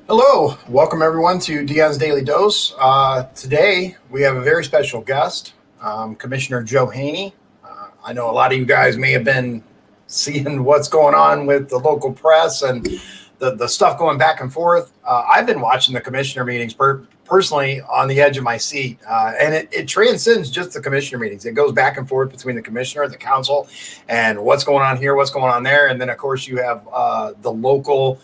Hello, welcome everyone to Dion's Daily Dose. Today we have a very special guest, Commissioner Joe Haney. I know a lot of you guys may have been seeing what's going on with the local press and the stuff going back and forth. I've been watching the commissioner meetings personally on the edge of my seat, and it transcends just the commissioner meetings. It goes back and forth between the commissioner, the council, and what's going on here, what's going on there, and then of course you have the local.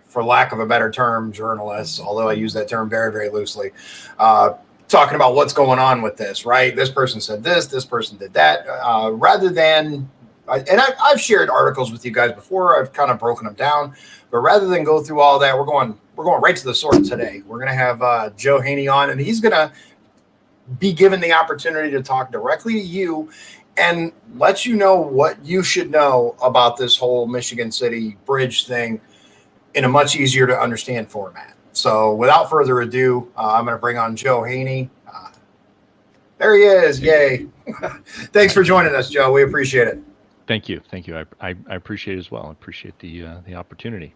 For lack of a better term, journalists, although I use that term very, very loosely, talking about what's going on with this, right? This person said this person did that, rather than, and I've shared articles with you guys before. I've kind of broken them down, but rather than go through all that, we're going right to the source today. We're going to have Joe Haney on, and he's going to be given the opportunity to talk directly to you and let you know what you should know about this whole Michigan City bridge thing in a much easier to understand format. So without further ado, I'm going to bring on Joe Haney. There he is. Yay. Thanks for joining us, Joe. We appreciate it. Thank you. I appreciate it as well. I appreciate the opportunity.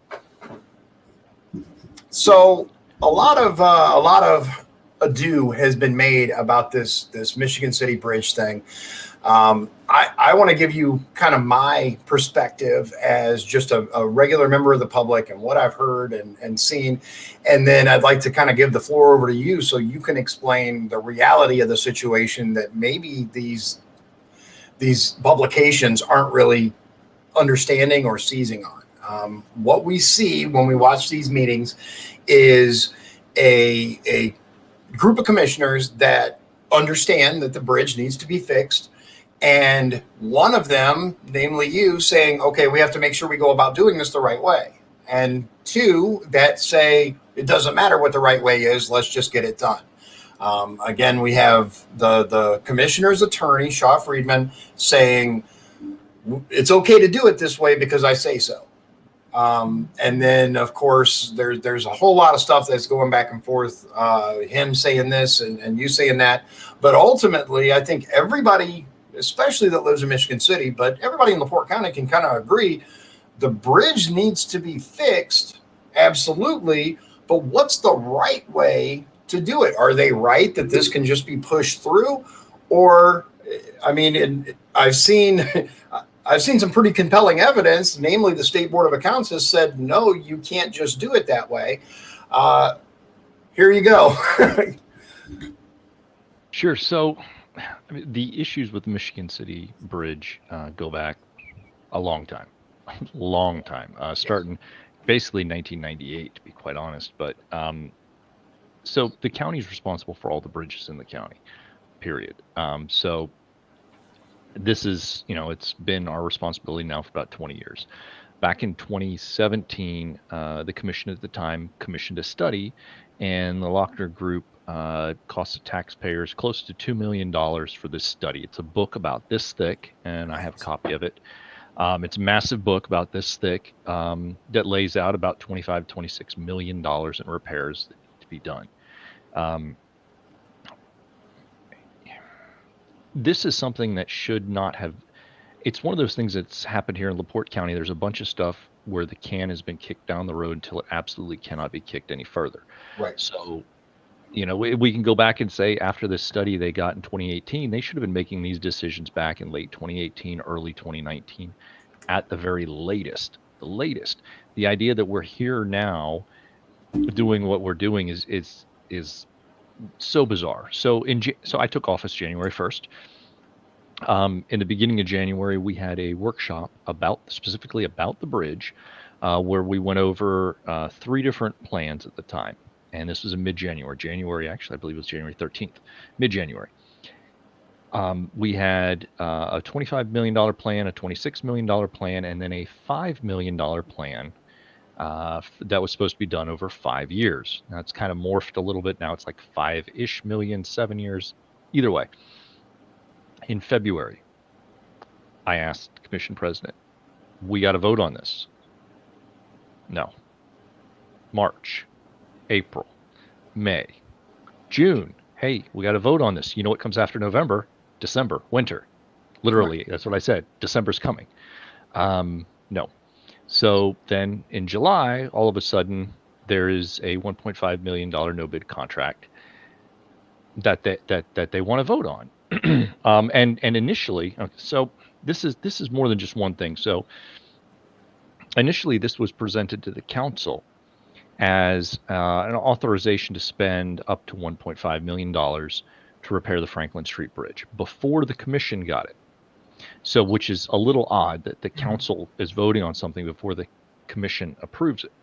So a lot of ado has been made about this Michigan City bridge thing. I want to give you kind of my perspective as just a regular member of the public and what I've heard and seen. And then I'd like to kind of give the floor over to you so you can explain the reality of the situation that maybe these publications aren't really understanding or seizing on. What we see when we watch these meetings is a group of commissioners that understand that the bridge needs to be fixed. And one of them, namely you, saying, okay, we have to make sure we go about doing this the right way. And two, that say, it doesn't matter what the right way is, let's just get it done. Again, we have the commissioner's attorney, Shaw Friedman, saying, it's okay to do it this way because I say so. And then, of course, there's a whole lot of stuff that's going back and forth, him saying this and you saying that. But ultimately, I think everybody, especially that lives in Michigan City, but everybody in LaPorte County can kind of agree the bridge needs to be fixed. Absolutely. But what's the right way to do it? Are they right that this can just be pushed through? Or, I mean, I've seen some pretty compelling evidence, namely the State Board of Accounts has said, no, you can't just do it that way. Here you go. Sure. So the issues with the Michigan City Bridge go back a long time, starting basically 1998, to be quite honest. But so the county is responsible for all the bridges in the county, period. So this is, it's been our responsibility now for about 20 years. Back in 2017, the commission at the time commissioned a study, and the Lochner Group cost the taxpayers close to $2 million for this study. It's a book about this thick, and I have a copy of it. It's a massive book about this thick that lays out about $26 million in repairs that need to be done. This is something that should not have. It's one of those things that's happened here in LaPorte County. There's a bunch of stuff where the can has been kicked down the road until it absolutely cannot be kicked any further. Right. So, we can go back and say after this study they got in 2018, they should have been making these decisions back in late 2018, early 2019, at the very latest. The idea that we're here now doing what we're doing is so bizarre. So I took office January 1st. In the beginning of January, we had a workshop specifically about the bridge, where we went over 3 different plans at the time. And this was in mid-January. Actually, I believe it was January 13th, mid-January. We had a $25 million plan, a $26 million plan, and then a $5 million plan that was supposed to be done over 5 years. Now it's kind of morphed a little bit. Now it's like 5-ish million, 7 years. Either way, in February, I asked the commission president, we got to vote on this. No. March, April, May, June. Hey, we got to vote on this. You know what comes after November? December, winter. Literally, that's what I said. December's coming. No. So then in July, all of a sudden, there is a $1.5 million no bid contract that they want to vote on. And initially, so this is more than just one thing. So initially, this was presented to the council as an authorization to spend up to $1.5 million to repair the Franklin Street Bridge before the commission got it. So, which is a little odd that the council is voting on something before the commission approves it.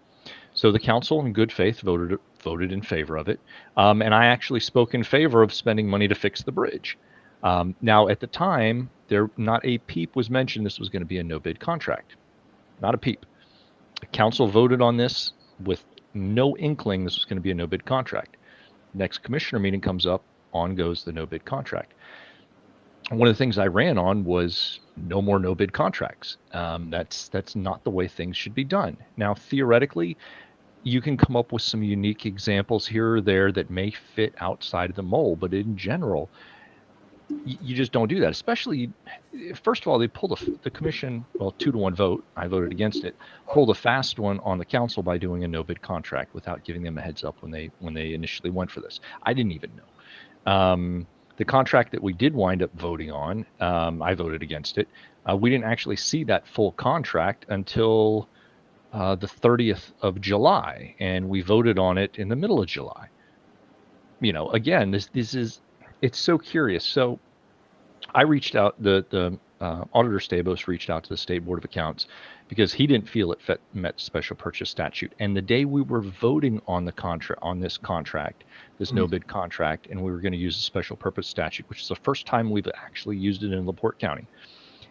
So the council, in good faith, voted in favor of it, and I actually spoke in favor of spending money to fix the bridge. Now, at the time, not a peep was mentioned this was going to be a no bid contract, not a peep. The council voted on this with no inkling this was going to be a no bid contract. Next commissioner meeting comes up, on goes the no bid contract. One of the things I ran on was no more no bid contracts. That's not the way things should be done. Now, theoretically, you can come up with some unique examples here or there that may fit outside of the mold, but in general, you just don't do that. Especially, first of all, they pulled the commission, well, 2-1 vote. I voted against it. Pulled a fast one on the council by doing a no bid contract without giving them a heads up when they initially went for this. I didn't even know. The contract that we did wind up voting on, I voted against it. We didn't actually see that full contract until the 30th of July, and we voted on it in the middle of July. Again, this is, it's so curious. So I reached out, the Auditor Stabos reached out to the State Board of Accounts because he didn't feel it met special purchase statute. And the day we were voting on this contract, this no bid contract, and we were going to use the special purpose statute, which is the first time we've actually used it in LaPorte County.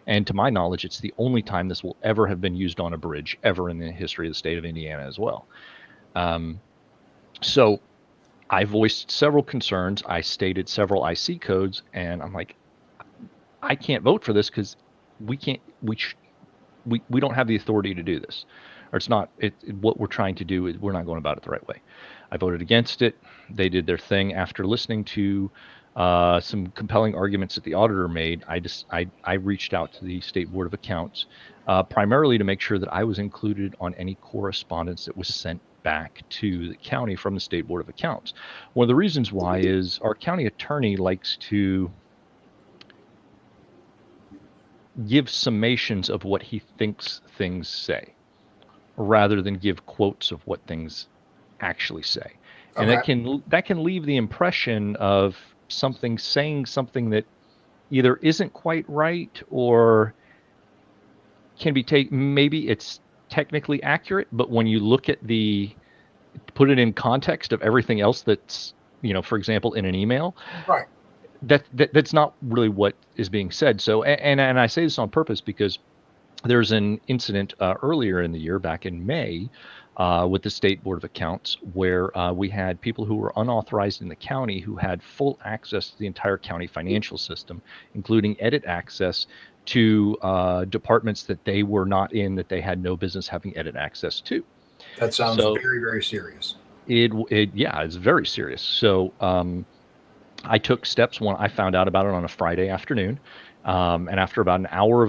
And to my knowledge, it's the only time this will ever have been used on a bridge ever in the history of the state of Indiana as well. So I voiced several concerns. I stated several IC codes, and I'm like, I can't vote for this because we don't have the authority to do this. Or it's not, what we're trying to do is we're not going about it the right way. I voted against it. They did their thing. After listening to some compelling arguments that the auditor made, I reached out to the State Board of Accounts, primarily to make sure that I was included on any correspondence that was sent back to the county from the State Board of Accounts. One of the reasons why is our county attorney likes to give summations of what he thinks things say, rather than give quotes of what things actually say. And that can leave the impression of something saying something that either isn't quite right or can be maybe it's technically accurate, but when you look at put it in context of everything else that's, for example, in an email, Right. That's not really what is being said. So, and I say this on purpose because there's an incident earlier in the year, back in May, with the State Board of Accounts, where we had people who were unauthorized in the county who had full access to the entire county financial system, including edit access to departments that they were not in, that they had no business having edit access to. That sounds very, very serious. Yeah, it's very serious. So I took steps when I found out about it on a Friday afternoon. And after about an hour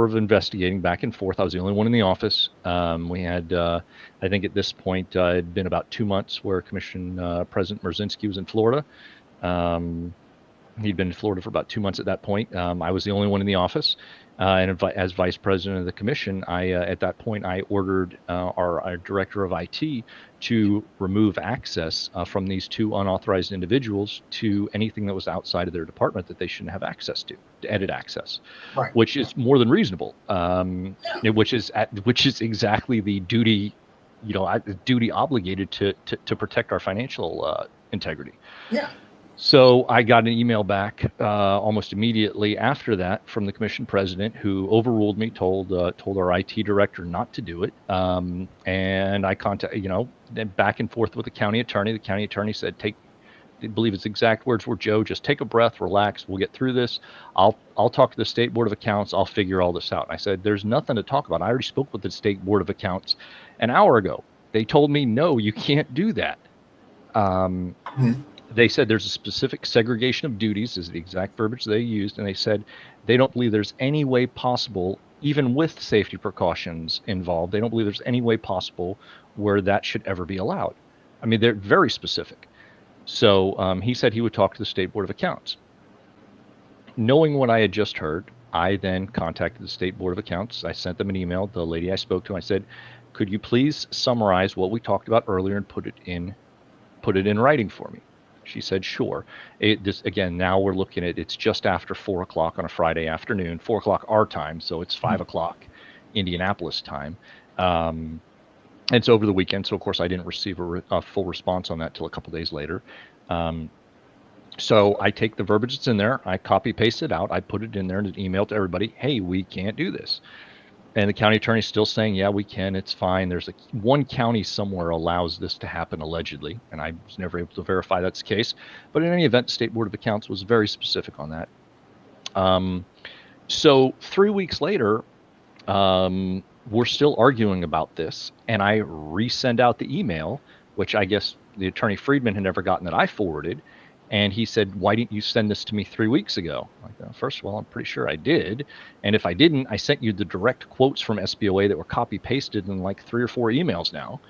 of investigating back and forth, I was the only one in the office. We had, I think at this point, it had been about 2 months where Commission President Merzinski was in Florida. He'd been in Florida for about 2 months at that point. I was the only one in the office. And as vice president of the commission, at that point, I ordered our director of IT to remove access from these two unauthorized individuals to anything that was outside of their department that they shouldn't have access to edit access, right. Which is more than reasonable. Which is exactly the duty, duty obligated to protect our financial integrity. Yeah. So I got an email back almost immediately after that from the commission president, who overruled me, told our IT director not to do it. And I then back and forth with the county attorney. The county attorney said, I believe his exact words were, "Joe, just take a breath, relax. We'll get through this. I'll talk to the State Board of Accounts. I'll figure all this out." And I said, "There's nothing to talk about. I already spoke with the State Board of Accounts an hour ago. They told me, no, you can't do that." They said there's a specific segregation of duties, is the exact verbiage they used, and they said they don't believe there's any way possible even with safety precautions involved, they don't believe there's any way possible where that should ever be allowed. I mean, they're very specific. So he said he would talk to the State Board of Accounts. Knowing what I had just heard, I then contacted the State Board of Accounts. I sent them an email. The lady I spoke to, I said, could you please summarize what we talked about earlier and put it in writing for me? She said, sure. Again, now we're looking at, it's just after 4 o'clock on a Friday afternoon, 4 o'clock our time, so it's 5 o'clock Indianapolis time. And it's over the weekend, so of course I didn't receive a full response on that till a couple days later. So I take the verbiage that's in there, I copy paste it out, I put it in there in an email to everybody, hey, we can't do this. And the county attorney's still saying, yeah, we can, it's fine. There's one county somewhere allows this to happen allegedly, and I was never able to verify that's the case. But in any event, the State Board of Accounts was very specific on that. So 3 weeks later, we're still arguing about this, and I resend out the email, which I guess the attorney Friedman had never gotten that I forwarded. And he said, why didn't you send this to me 3 weeks ago? Like, first of all, I'm pretty sure I did. And if I didn't, I sent you the direct quotes from SBOA that were copy pasted in like 3 or 4 emails now.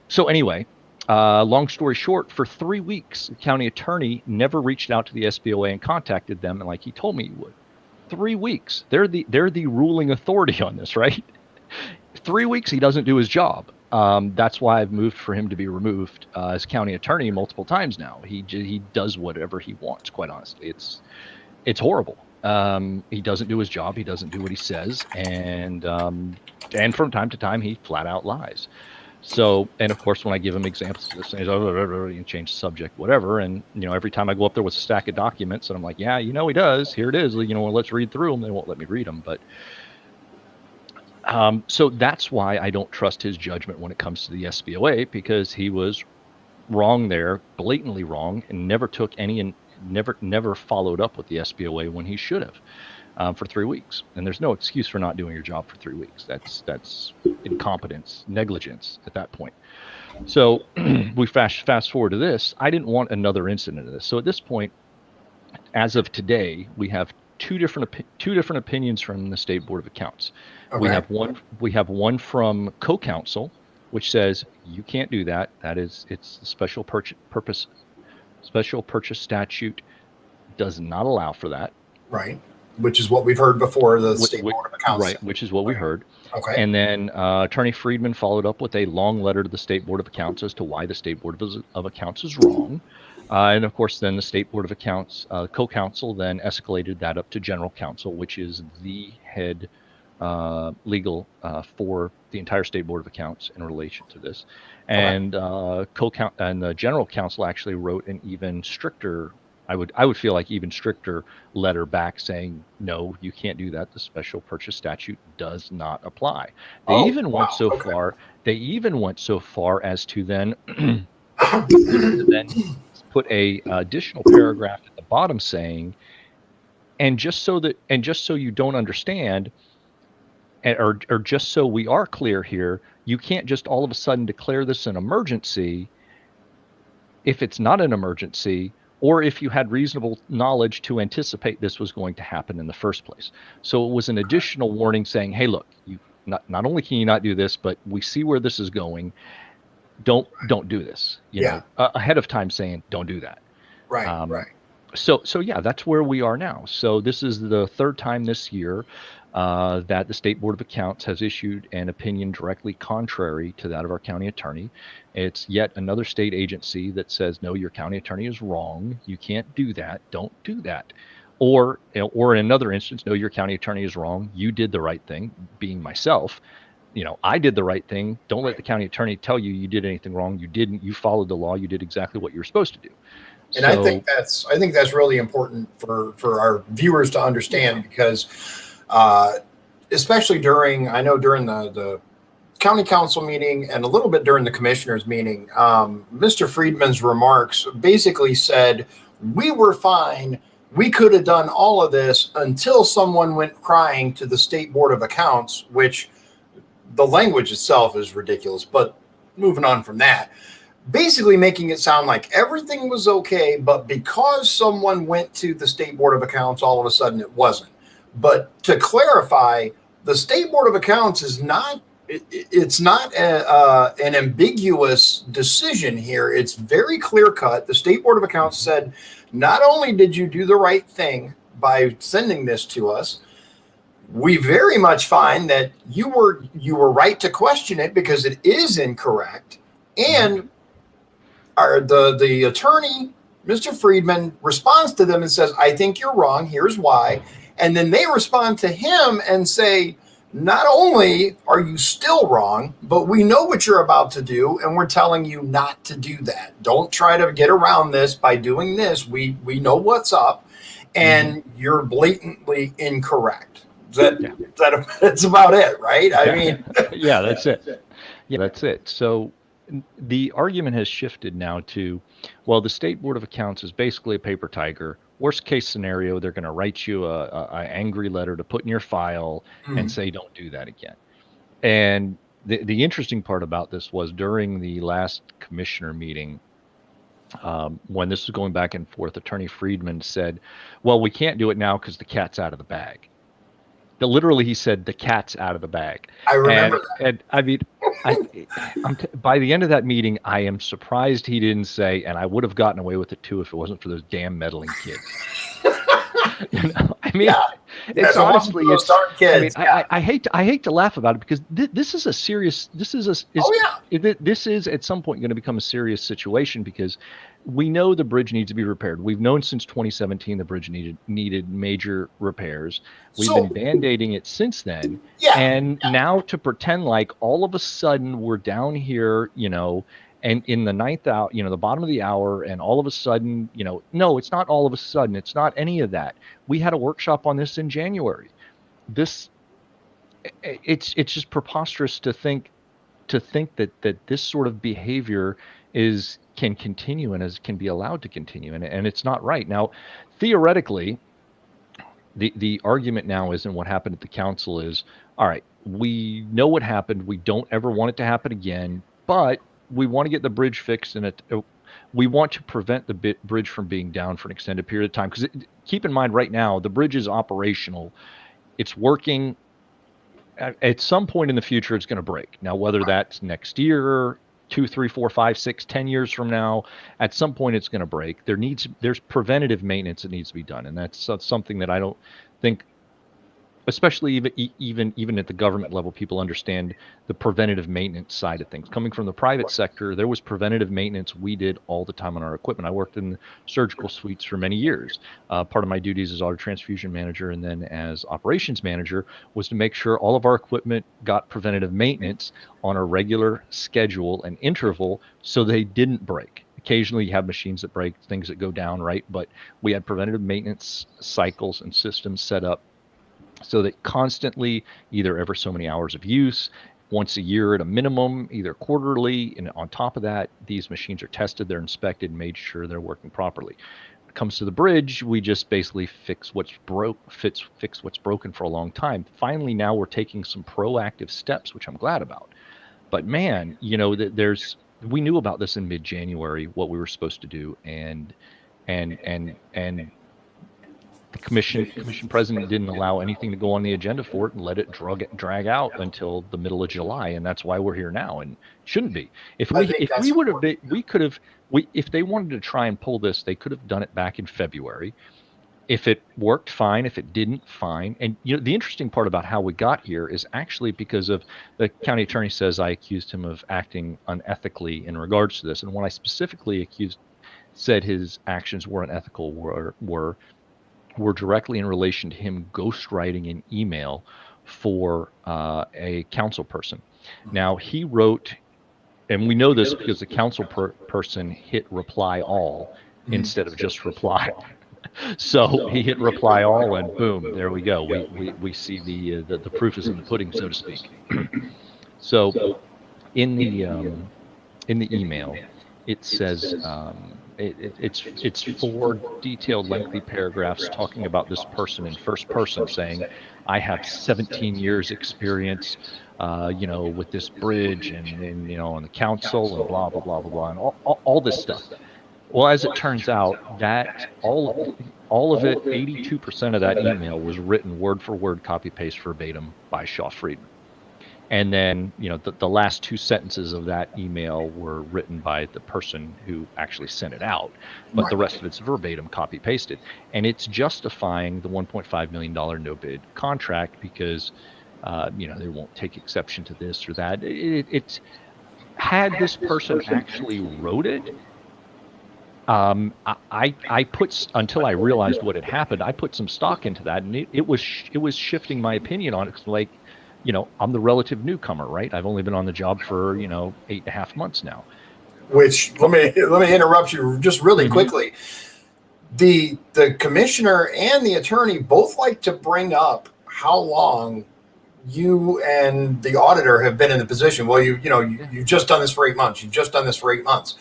So anyway, long story short, for 3 weeks, the county attorney never reached out to the SBOA and contacted them, and like he told me he would. 3 weeks. They're the ruling authority on this, right? 3 weeks he doesn't do his job. That's why I've moved for him to be removed as county attorney multiple times now. He does whatever he wants, quite honestly. It's horrible. He doesn't do his job. He doesn't do what he says, and from time to time he flat out lies. So, and of course, when I give him examples of this, he's and change the subject, whatever. And every time I go up there with a stack of documents, and I'm like, yeah, he does. Here it is. Let's read through them. They won't let me read them, but. So that's why I don't trust his judgment when it comes to the SBOA, because he was wrong there, blatantly wrong, and never took any and never followed up with the SBOA when he should have for 3 weeks. And there's no excuse for not doing your job for 3 weeks. That's incompetence, negligence at that point. So we fast forward to this. I didn't want another incident of this. So at this point, as of today, we have two different opinions from the State Board of Accounts. Okay. We have one from co-counsel, which says you can't do that. It's the special purchase statute does not allow for that. Right. Which is what we've heard before the State Board of Accounts. Right, which is what we heard. Okay. And then Attorney Friedman followed up with a long letter to the State Board of Accounts as to why the State Board of Accounts is wrong. And of course, then the State Board of Accounts co-counsel then escalated that up to General Counsel, which is the head legal for the entire State Board of Accounts in relation to this. And and the General Counsel actually wrote an even stricter, I would feel like even stricter letter back saying, no, you can't do that. The special purchase statute does not apply. They even went so far. They even went so far as to then put a additional paragraph at the bottom saying, and just so you don't understand, or just so we are clear here, you can't just all of a sudden declare this an emergency if it's not an emergency, or if you had reasonable knowledge to anticipate this was going to happen in the first place. So it was an additional warning saying, hey, look, you not only can you not do this, but we see where this is going. Don't do this. You know, ahead of time saying don't do that. Right. Right. So yeah, that's where we are now. So this is the third time this year that the State Board of Accounts has issued an opinion directly contrary to that of our county attorney. It's yet another state agency that says, no, your county attorney is wrong. You can't do that. Don't do that. Or in another instance, no, your county attorney is wrong. You did the right thing, being myself. I did the right thing. Don't let the county attorney tell you did anything wrong. You didn't. You followed the law. You did exactly what you were supposed to do. And I think that's really important for our viewers to understand, because especially during the county council meeting and a little bit during the commissioners meeting, Mr. Friedman's remarks basically said, we were fine. We could have done all of this until someone went crying to the State Board of Accounts, which the language itself is ridiculous. But moving on from that, basically making it sound like everything was okay, but because someone went to the State Board of Accounts, all of a sudden it wasn't. But to clarify, the State Board of Accounts is not. It's not an ambiguous decision here. It's very clear cut. The State Board of Accounts said, not only did you do the right thing by sending this to us, we very much find that you were right to question it because it is incorrect. And the attorney, Mr. Friedman, responds to them and says, I think you're wrong. Here's why. And then they respond to him and say, not only are you still wrong, but we know what you're about to do, and we're telling you not to do that. Don't try to get around this by doing this. We know what's up, and you're blatantly incorrect. That's about it, right? I mean, yeah, that's it. Yeah, that's it. So the argument has shifted now to, well, the State Board of Accounts is basically a paper tiger. Worst case scenario, they're going to write you a angry letter to put in your file and say, don't do that again. And the interesting part about this was during the last commissioner meeting, when this was going back and forth, Attorney Friedman said, well, we can't do it now because the cat's out of the bag. Literally, he said, the cat's out of the bag. I remember that. And I mean, by the end of that meeting, I am surprised he didn't say, and I would have gotten away with it too if it wasn't for those damn meddling kids. I mean, it's honestly, kids. I hate to laugh about it because this is a serious. This is at some point going to become a serious situation because we know the bridge needs to be repaired. We've known since 2017 the bridge needed major repairs. We've been band-aiding it since then. And now to pretend like all of a sudden we're down here, and in the ninth hour, the bottom of the hour, and all of a sudden, no, it's not all of a sudden. It's not any of that. We had a workshop on this in January. It's just preposterous to think that this sort of behavior can continue and can be allowed to continue, and it's not right. Now, theoretically, the argument now isn't what happened at the council is, all right, we know what happened, we don't ever want it to happen again, but we want to get the bridge fixed, and we want to prevent the bridge from being down for an extended period of time. Because keep in mind, right now, the bridge is operational, it's working. At some point in the future, it's going to break. Now, whether that's next year, 2, 3, 4, 5, 6, 10 years from now, at some point it's going to break. There's preventative maintenance that needs to be done, and that's something that I don't think, especially even at the government level, people understand the preventative maintenance side of things. Coming from the private sector, there was preventative maintenance we did all the time on our equipment. I worked in surgical suites for many years. Part of my duties as auto transfusion manager and then as operations manager was to make sure all of our equipment got preventative maintenance on a regular schedule and interval so they didn't break. Occasionally you have machines that break, things that go down, right? But we had preventative maintenance cycles and systems set up so that constantly, either ever so many hours of use, once a year at a minimum, either quarterly, and on top of that, these machines are tested, they're inspected, made sure they're working properly. When it comes to the bridge, we just basically fix what's broken for a long time. Finally, now we're taking some proactive steps, which I'm glad about. But man, we knew about this in mid-January, what we were supposed to do, and the commission president didn't allow anything to go on the agenda for it and let it drag out until the middle of July, and that's why we're here now. And it shouldn't be. If they wanted to try and pull this, they could have done it back in February. If it worked, fine. If it didn't, fine. And the interesting part about how we got here is actually because of the county attorney says I accused him of acting unethically in regards to this, and when I specifically said his actions were unethical were directly in relation to him ghostwriting an email for a council person. Now, he wrote, and we know this because the council person hit reply all instead of just reply. So he hit reply all, and boom, there we go. We see the proof is in the pudding, so to speak. So in the email, it says it's 4 detailed, lengthy paragraphs talking about this person in first person, saying, "I have 17 years experience, with this bridge and on the council and blah blah blah blah blah," and all this stuff. Well, as it turns out, that all of it, 82% of that email was written word for word, copy paste verbatim by Shaw Friedman. And then, the last two sentences of that email were written by the person who actually sent it out, but the rest of it's verbatim copy pasted. And it's justifying the $1.5 million no bid contract because, they won't take exception to this or that. It's had this person actually wrote it. I put, until I realized what had happened, I put some stock into that, and it was shifting my opinion on it. 'Cause like, I'm the relative newcomer, right? I've only been on the job for 8.5 months now. Which let me interrupt you just really quickly. The commissioner and the attorney both like to bring up how long you and the auditor have been in the position. Well, you've just done this for 8 months. You've just done this for 8 months.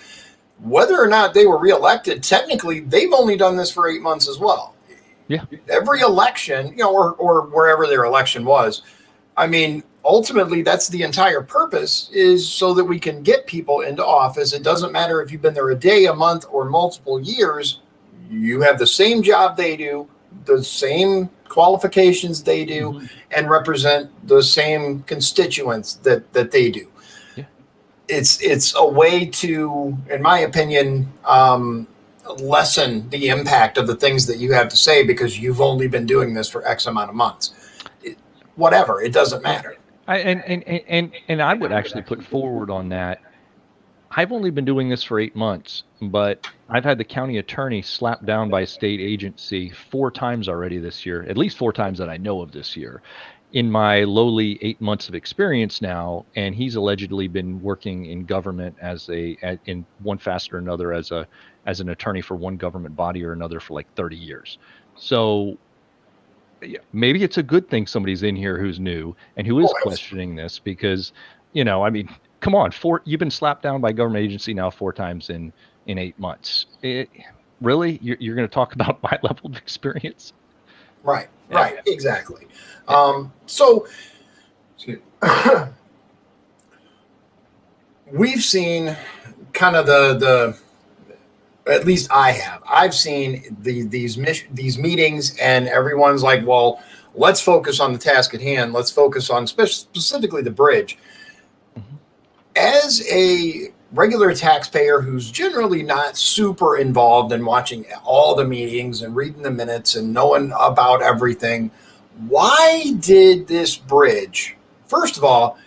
Whether or not they were reelected, technically they've only done this for 8 months as well. Yeah. Every election, or wherever their election was, I mean, ultimately that's the entire purpose, is so that we can get people into office. It doesn't matter if you've been there a day, a month, or multiple years. You have the same job they do, the same qualifications they do, and represent the same constituents that they do. Yeah. It's a way to, in my opinion, lessen the impact of the things that you have to say because you've only been doing this for X amount of months. Whatever, it doesn't matter. And I would actually put forward on that. I've only been doing this for 8 months, but I've had the county attorney slapped down by a state agency 4 times already this year, at least 4 times that I know of this year, in my lowly 8 months of experience now. And he's allegedly been working in government in one facet or another as an attorney for one government body or another for like 30 years. So maybe it's a good thing somebody's in here who's new and who is questioning this, because, I mean, come on, you've been slapped down by a government agency now 4 times in 8 months. Really? You're going to talk about my level of experience? Right, exactly. So we've seen kind of the at least I've seen these meetings, and everyone's like, well, let's focus on the task at hand. Let's focus on specifically the bridge. As a regular taxpayer who's generally not super involved in watching all the meetings and reading the minutes and knowing about everything, why did this bridge, first of all,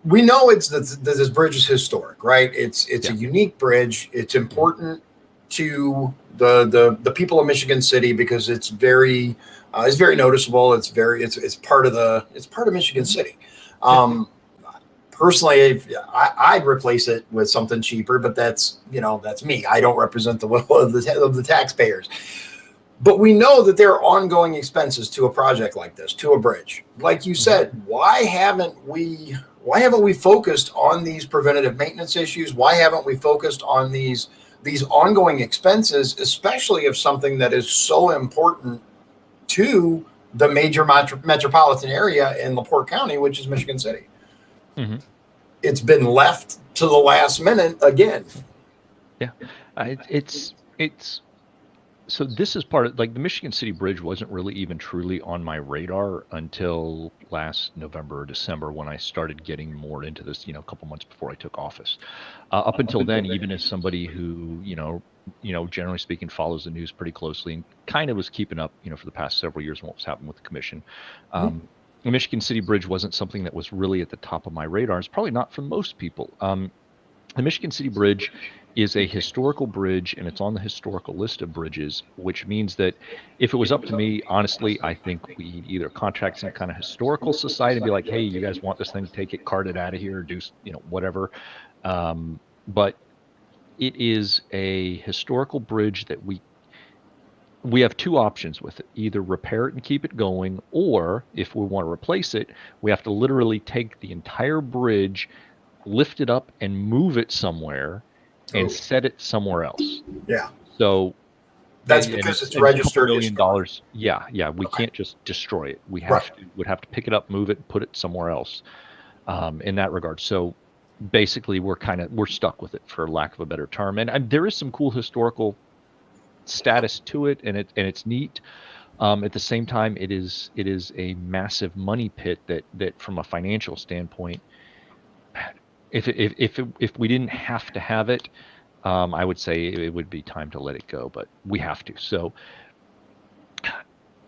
we know that this bridge is historic, right? It's a unique bridge. It's important to the people of Michigan City because it's very noticeable. It's part of Michigan City. Personally, I'd replace it with something cheaper, but that's me. I don't represent the will of the taxpayers. But we know that there are ongoing expenses to a project like this, to a bridge. Like you said, why haven't we focused on these preventative maintenance issues? Why haven't we focused on these ongoing expenses, especially of something that is so important to the major metropolitan area in LaPorte County, which is Michigan City? It's been left to the last minute again. Yeah, it's so this is part of, like, the Michigan City Bridge wasn't really even truly on my radar until last November or December, when I started getting more into this, a couple months before I took office. Up until then, even as somebody who, generally speaking, follows the news pretty closely and kind of was keeping up, for the past several years what was happening with the commission, the Michigan City Bridge wasn't something that was really at the top of my radar. It's probably not for most people. The Michigan City Bridge is a historical bridge, and it's on the historical list of bridges, which means that if it was up to me, honestly, I think we'd either contract some kind of historical society and be like, hey, you guys want this thing, take it, cart it out of here, do whatever. But it is a historical bridge that we have 2 options with it: either repair it and keep it going, or if we want to replace it, we have to literally take the entire bridge, lift it up and move it somewhere and set it somewhere else. Yeah. So that's because it's registered $2 million. Yeah. We can't just destroy it. We would have to pick it up, move it, and put it somewhere else. In that regard. So basically we're stuck with it, for lack of a better term. And there is some cool historical status to it, and it's neat. At the same time, it is a massive money pit that from a financial standpoint, if we didn't have to have it, I would say it would be time to let it go, but we have to. So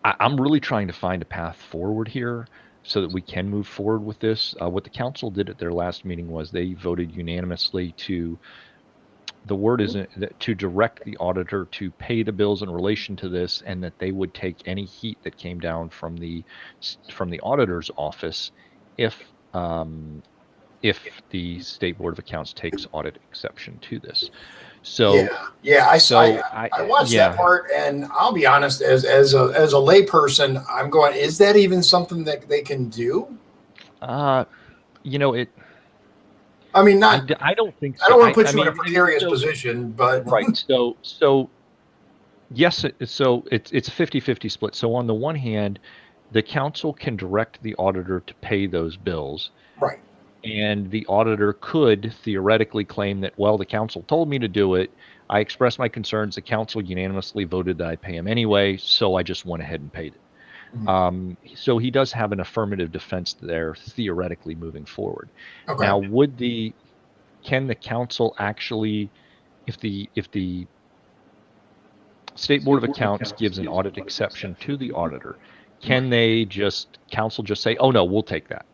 I'm really trying to find a path forward here so that we can move forward with this. What the council did at their last meeting was they voted unanimously to, the word isn't to direct the auditor to pay the bills in relation to this, and that they would take any heat that came down from the auditor's office if the State Board of Accounts takes audit exception to this. So I watched that part, and I'll be honest, as a layperson, I'm going, is that even something that they can do? You know, it. I mean, not. I don't think so. I don't want to put you in a precarious position, but right. So yes, so it's a 50-50 split. So on the one hand, the council can direct the auditor to pay those bills. Right. And the auditor could theoretically claim that, well, the council told me to do it. I expressed my concerns. The council unanimously voted that I pay him anyway, so I just went ahead and paid it. Mm-hmm. So he does have an affirmative defense there, theoretically, moving forward. Okay. Now, can the council actually, if the State Board of Accounts gives an audit exception to the auditor, can they council just say, oh no, we'll take that?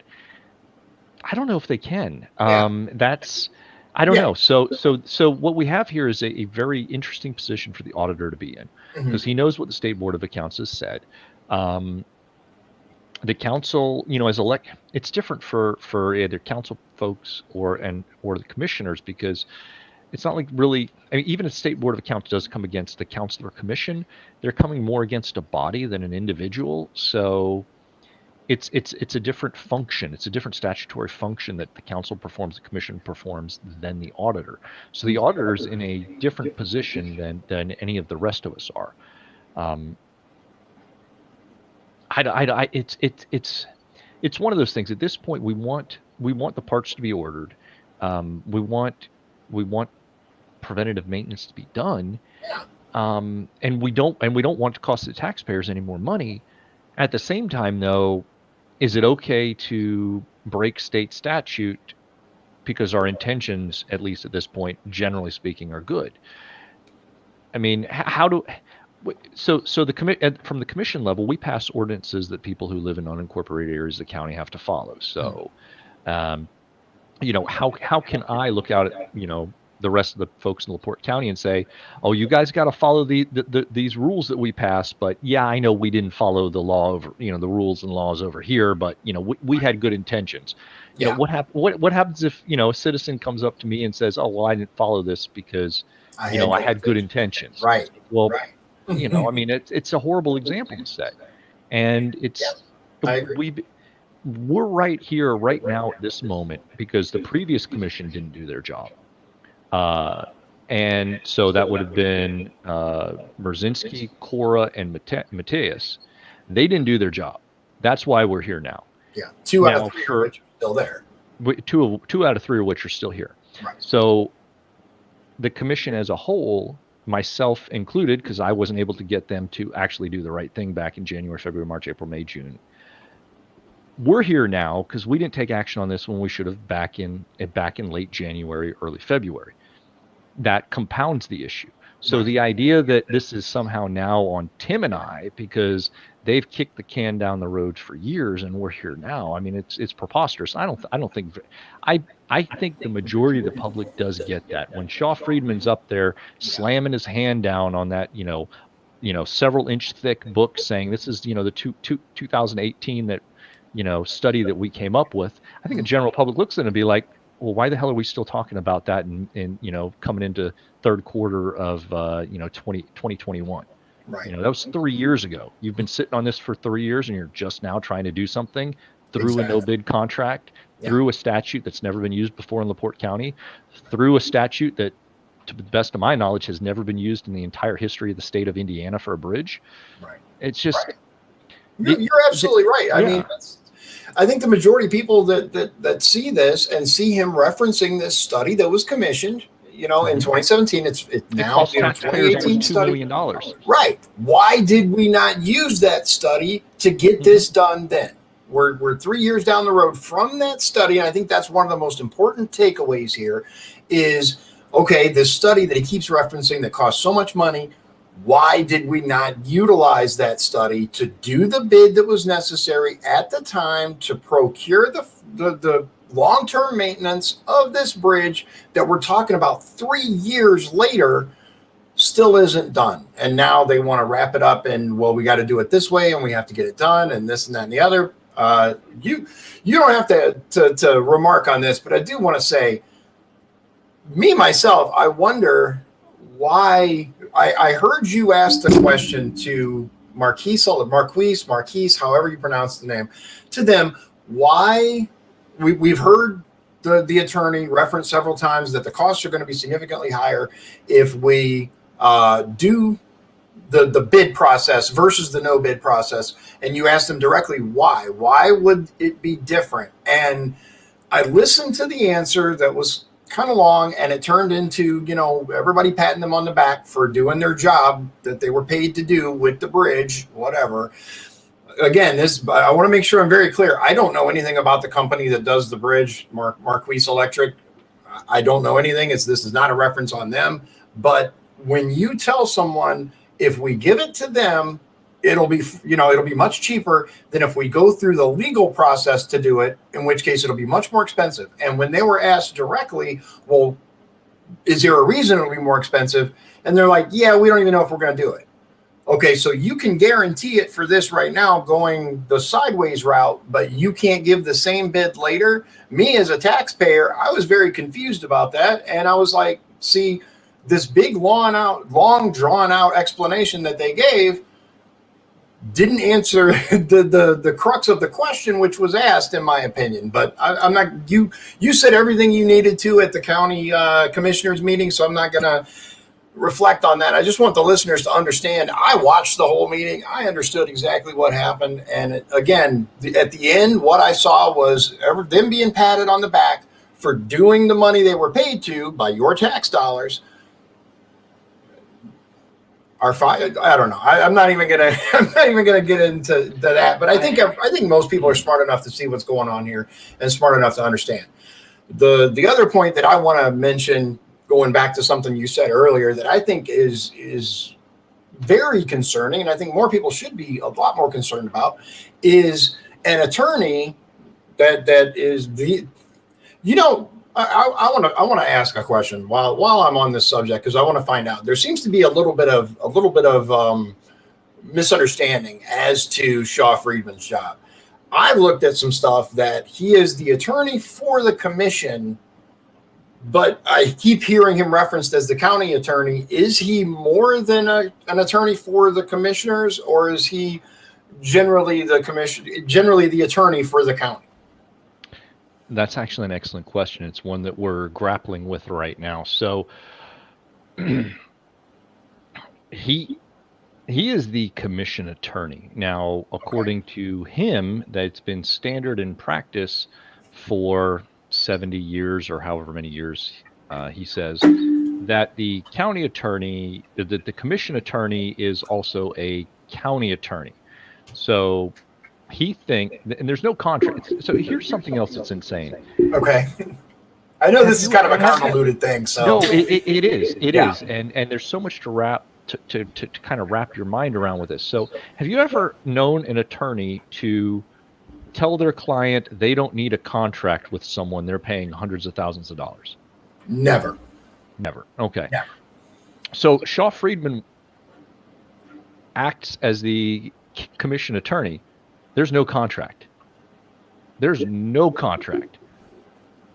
I don't know if they can. I don't know. So what we have here is a very interesting position for the auditor to be in, because he knows what the State Board of Accounts has said. The council, as it's different for either council folks or the commissioners, because it's not like really. I mean, even if the State Board of Accounts does come against the council or commission, they're coming more against a body than an individual. So it's a different function. It's a different statutory function that the council performs, the commission performs, than the auditor. So the auditor's in a different position than any of the rest of us are. It's one of those things. At this point, we want the parts to be ordered. We want preventative maintenance to be done, and we don't want to cost the taxpayers any more money. At the same time, though, is it okay to break state statute because our intentions, at least at this point, generally speaking, are good? I mean, so from the commission level, we pass ordinances that people who live in unincorporated areas of the county have to follow. So, how can I look out at, the rest of the folks in LaPorte County and say, oh, you guys got to follow these rules that we passed, but yeah, I know we didn't follow the law over, the rules and laws over here, but we had good intentions. What happens if, a citizen comes up to me and says, oh, well, I didn't follow this because, I had good intentions. Right. Well, I mean, it's a horrible example to set. And I agree. We're right here, right now at this moment, because the previous commission didn't do their job. And so that would have been Merzinski, Cora, and Mateus. They didn't do their job. That's why we're here now. Yeah, 2 out of 3 of which are still there. 2 out of 3 of which are still here. Right. So the commission as a whole, myself included, because I wasn't able to get them to actually do the right thing back in January, February, March, April, May, June. We're here now because we didn't take action on this when we should have back in late January, early February. That compounds the issue. So the idea that this is somehow now on Tim and I because they've kicked the can down the road for years and we're here now. I mean, it's preposterous. I think the majority of the public does get that. When Shaw Friedman's up there slamming his hand down on that, several inch thick book saying this is, the 2018 that, study that we came up with, I think the general public looks at it and be like, well, why the hell are we still talking about that in coming into third quarter of 2021? Right. That was 3 years ago. You've been sitting on this for 3 years and you're just now trying to do something through a no bid contract, through a statute that's never been used before in LaPorte County, through a statute that, to the best of my knowledge, has never been used in the entire history of the state of Indiana for a bridge. Right. It's just... Right. You're absolutely right. I mean, I think the majority of people that see this and see him referencing this study that was commissioned, in 2017, it's now cost taxpayers 2018 $2 study. million. Right. Why did we not use that study to get this done then? We're 3 years down the road from that study, and I think that's one of the most important takeaways here is, okay, this study that he keeps referencing that costs so much money, why did we not utilize that study to do the bid that was necessary at the time to procure the long-term maintenance of this bridge that we're talking about 3 years later still isn't done? And now they want to wrap it up and, well, we got to do it this way and we have to get it done and this and that and the other. You don't have to remark on this, but I do want to say, myself, I wonder why. I heard you ask the question to Marquise, however you pronounce the name, to them, why we've heard the attorney reference several times that the costs are going to be significantly higher if we do the bid process versus the no bid process. And you asked them directly, why would it be different? And I listened to the answer that was kind of long, and it turned into, everybody patting them on the back for doing their job that they were paid to do with the bridge, whatever. Again, I want to make sure I'm very clear. I don't know anything about the company that does the bridge, Marquise Electric. I don't know anything. This is not a reference on them. But when you tell someone, if we give it to them, it'll be much cheaper than if we go through the legal process to do it, in which case it'll be much more expensive. And when they were asked directly, well, is there a reason it'll be more expensive? And they're like, yeah, we don't even know if we're going to do it. Okay, so you can guarantee it for this right now going the sideways route, but you can't give the same bid later. Me as a taxpayer, I was very confused about that. And I was like, see, this big long drawn out explanation that they gave didn't answer the crux of the question, which was asked, in my opinion. But I'm not, you said everything you needed to at the county commissioners meeting, so I'm not going to reflect on that. I just want the listeners to understand, I watched the whole meeting. I understood exactly what happened. And again, at the end, what I saw was them being patted on the back for doing the money they were paid to by your tax dollars. I don't know. I'm not even gonna get into that. But I think most people are smart enough to see what's going on here and smart enough to understand. The other point that I want to mention, going back to something you said earlier, that I think is very concerning, and I think more people should be a lot more concerned about, is an attorney that is I want to ask a question while I'm on this subject, because I want to find out. There seems to be a little bit of misunderstanding as to Shaw Friedman's job. I've looked at some stuff that he is the attorney for the commission, but I keep hearing him referenced as the county attorney. Is he more than an attorney for the commissioners, or is he generally the attorney for the county? That's actually an excellent question. It's one that we're grappling with right now. So he is the commission attorney. Now, according to him, that's been standard in practice for 70 years or however many years he says, that the county attorney, that the commission attorney is also a county attorney. So and there's no contract. So here's something else that's insane. Okay. I know this is kind of a convoluted thing. So no, it is. It is. And there's so much to kind of wrap your mind around with this. So have you ever known an attorney to tell their client they don't need a contract with someone they're paying hundreds of thousands of dollars? Never. Okay. Never. So Shaw Friedman acts as the commission attorney. There's no contract. Okay,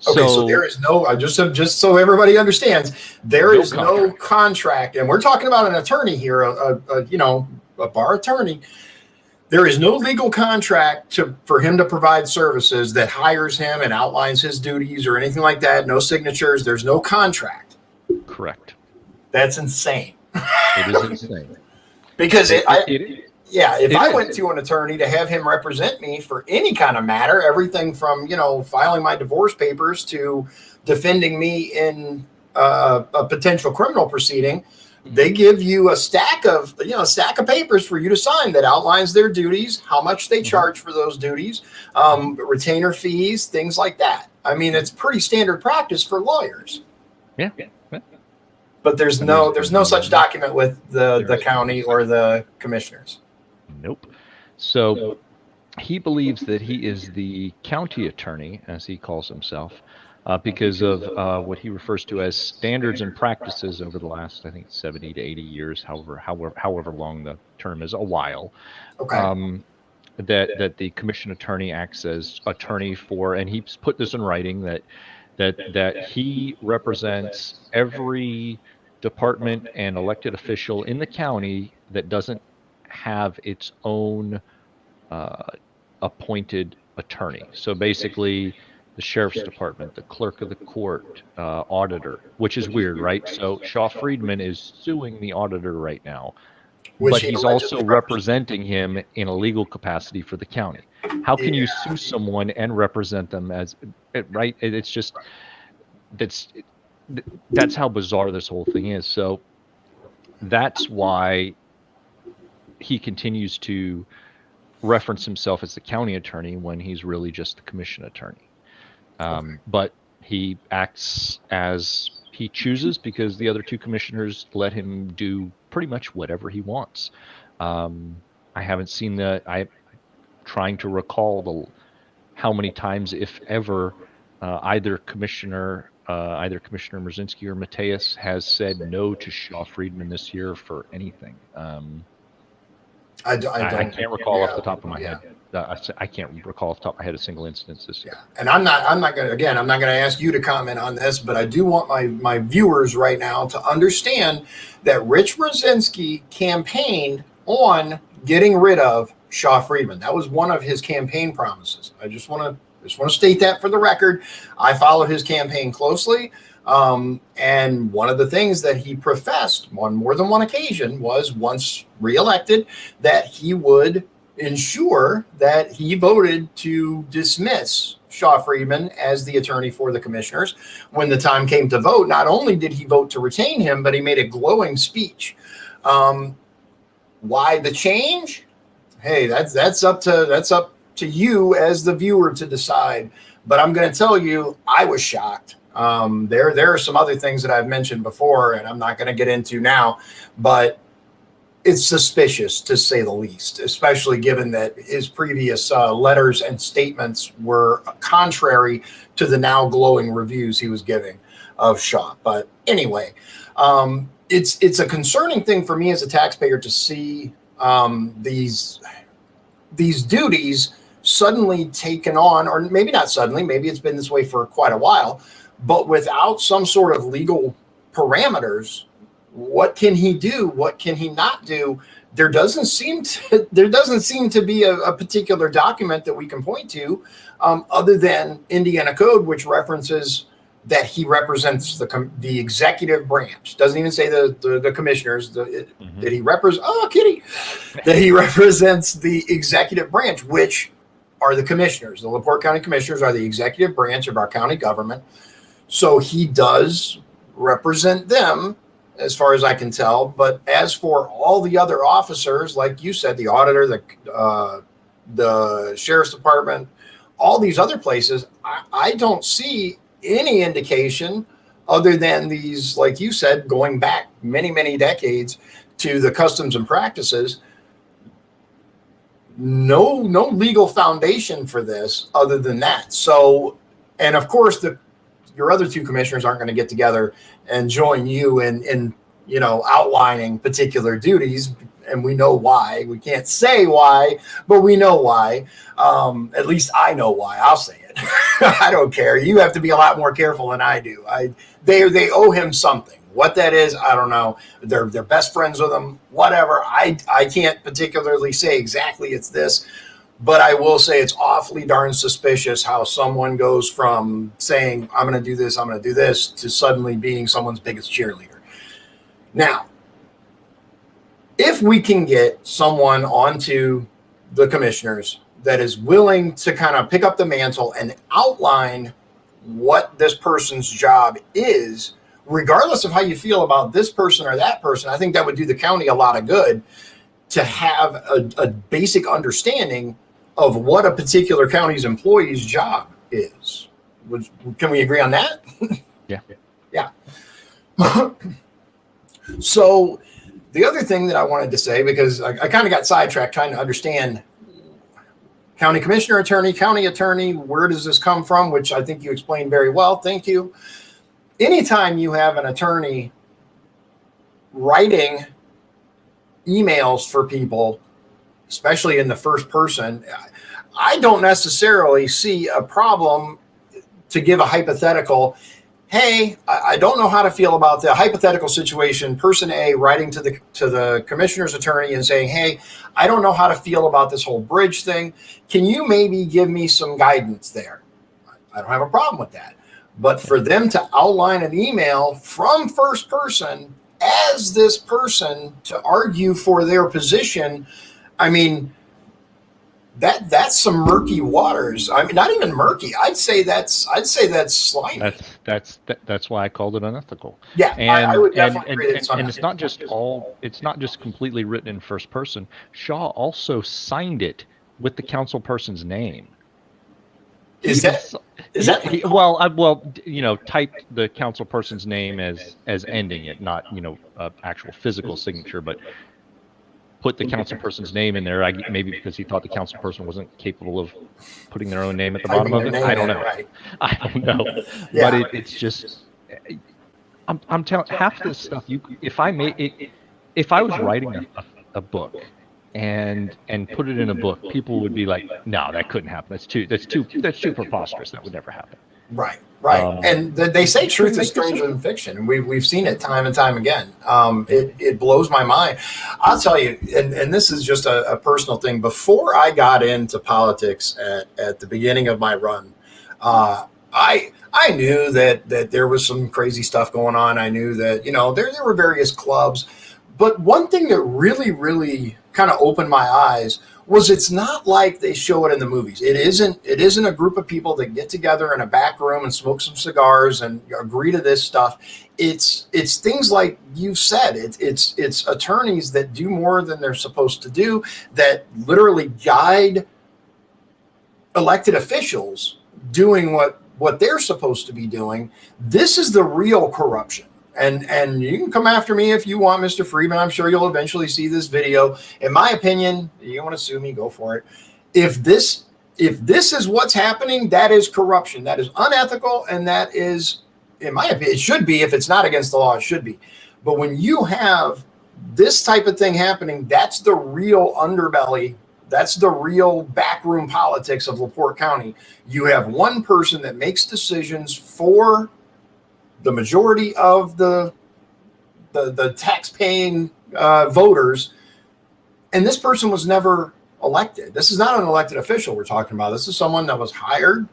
so there is no, just so everybody understands, there is no contract. And we're talking about an attorney here, a bar attorney. There is no legal contract for him to provide services that hires him and outlines his duties or anything like that. No signatures. There's no contract. Correct. That's insane. It is insane. Because Yeah, if It I is. went to an attorney to have him represent me for any kind of matter, everything from, filing my divorce papers to defending me in a potential criminal proceeding, they give you a stack of papers for you to sign that outlines their duties, how much they charge for those duties, retainer fees, things like that. I mean, it's pretty standard practice for lawyers. Yeah. But there's no such document with the county or the commissioners. Nope. So he believes that he is the county attorney, as he calls himself, because of what he refers to as standards and practices over the last, I think, 70 to 80 years, however long the term is, a while. Okay. That the commission attorney acts as attorney for, and he's put this in writing, that he represents every department and elected official in the county that doesn't have its own appointed attorney. So basically, the sheriff's department, the clerk of the court, auditor, which is weird, right? So Shaw Friedman is suing the auditor right now, but he's also representing him in a legal capacity for the county. How can you sue someone and represent them as, right? It's just, that's how bizarre this whole thing is. So that's why he continues to reference himself as the county attorney when he's really just the commission attorney. But he acts as he chooses because the other two commissioners let him do pretty much whatever he wants. I haven't seen I'm trying to recall how many times, if ever, either Commissioner Merzinski or Mateus has said no to Shaw Friedman this year for anything. I can't recall off the top of my head. I can't recall off the top of my head a single instance this year. And I'm not going to ask you to comment on this, but I do want my viewers right now to understand that Rich Merzinski campaigned on getting rid of Shaw Friedman. That was one of his campaign promises. I just want to state that for the record. I followed his campaign closely. And one of the things that he professed on more than one occasion was, once reelected, that he would ensure that he voted to dismiss Shaw Friedman as the attorney for the commissioners. When the time came to vote, not only did he vote to retain him, but he made a glowing speech. Why the change? Hey, that's up to you as the viewer to decide. But I'm going to tell you, I was shocked. There are some other things that I've mentioned before, and I'm not going to get into now, but it's suspicious to say the least, especially given that his previous letters and statements were contrary to the now glowing reviews he was giving of Shaw. But anyway, it's a concerning thing for me as a taxpayer to see these duties suddenly taken on, or maybe not suddenly, maybe it's been this way for quite a while, but without some sort of legal parameters. What can he do? What can he not do? There doesn't seem to be a particular document that we can point to, other than Indiana Code, which references that he represents the executive branch. Doesn't even say the commissioners. That he represents. Oh, kitty! That he represents the executive branch, which are the commissioners. The LaPorte County Commissioners are the executive branch of our county government. So he does represent them, as far as I can tell. But as for all the other officers, like you said, the auditor, the sheriff's department, all these other places, I don't see any indication other than these, like you said, going back many, many decades to the customs and practices. No legal foundation for this other than that. So, and of course, your other two commissioners aren't going to get together and join you in outlining particular duties, and we know why. We can't say why, but we know why. At least I know why. I'll say it. I don't care. You have to be a lot more careful than I do. They owe him something. What that is, I don't know. They're best friends with him. Whatever. I can't particularly say exactly it's this. But I will say it's awfully darn suspicious how someone goes from saying, I'm going to do this, to suddenly being someone's biggest cheerleader. Now, if we can get someone onto the commissioners that is willing to kind of pick up the mantle and outline what this person's job is, regardless of how you feel about this person or that person, I think that would do the county a lot of good to have a basic understanding of what a particular county's employee's job is. Can we agree on that? Yeah. Yeah. So the other thing that I wanted to say, because I kind of got sidetracked trying to understand county commissioner, attorney, county attorney, where does this come from? Which I think you explained very well. Thank you. Anytime you have an attorney writing emails for people, especially in the first person, I don't necessarily see a problem to give a hypothetical. Hey, I don't know how to feel about the hypothetical situation. Person A writing to the commissioner's attorney and saying, hey, I don't know how to feel about this whole bridge thing. Can you maybe give me some guidance there? I don't have a problem with that. But for them to outline an email from first person as this person to argue for their position, I mean, that's some murky waters. I mean, not even murky. I'd say that's slimy. That's why I called it unethical. Yeah, and I would definitely agree. And it's not just completely written in first person. Shaw also signed it with the council person's name. Is that typed the council person's name as ending it, not actual physical signature, but put the council person's name in there. Maybe because he thought the council person wasn't capable of putting their own name at the bottom of it. I don't know. Right. I don't know. Yeah. But it's just, I'm telling half this stuff. If I was writing a book and put it in a book, people would be like, no, that couldn't happen. That's too preposterous. That would never happen. Right. And they say truth is stranger than fiction, and we've seen it time and time again. It blows my mind. I'll tell you, and this is just a personal thing. Before I got into politics at the beginning of my run, I knew that there was some crazy stuff going on. I knew that there were various clubs, but one thing that really, really kind of opened my eyes was it's not like they show it in the movies. It isn't a group of people that get together in a back room and smoke some cigars and agree to this stuff. It's things like you said. It's attorneys that do more than they're supposed to do, that literally guide elected officials doing what they're supposed to be doing. This is the real corruption. And you can come after me if you want, Mr. Friedman. I'm sure you'll eventually see this video. In my opinion, you want to sue me, go for it. If this is what's happening, that is corruption. That is unethical, and that is, in my opinion, it should be. If it's not against the law, it should be. But when you have this type of thing happening, that's the real underbelly. That's the real backroom politics of LaPorte County. You have one person that makes decisions for the majority of the tax-paying voters, and this person was never elected. This is not an elected official we're talking about. This is someone that was hired,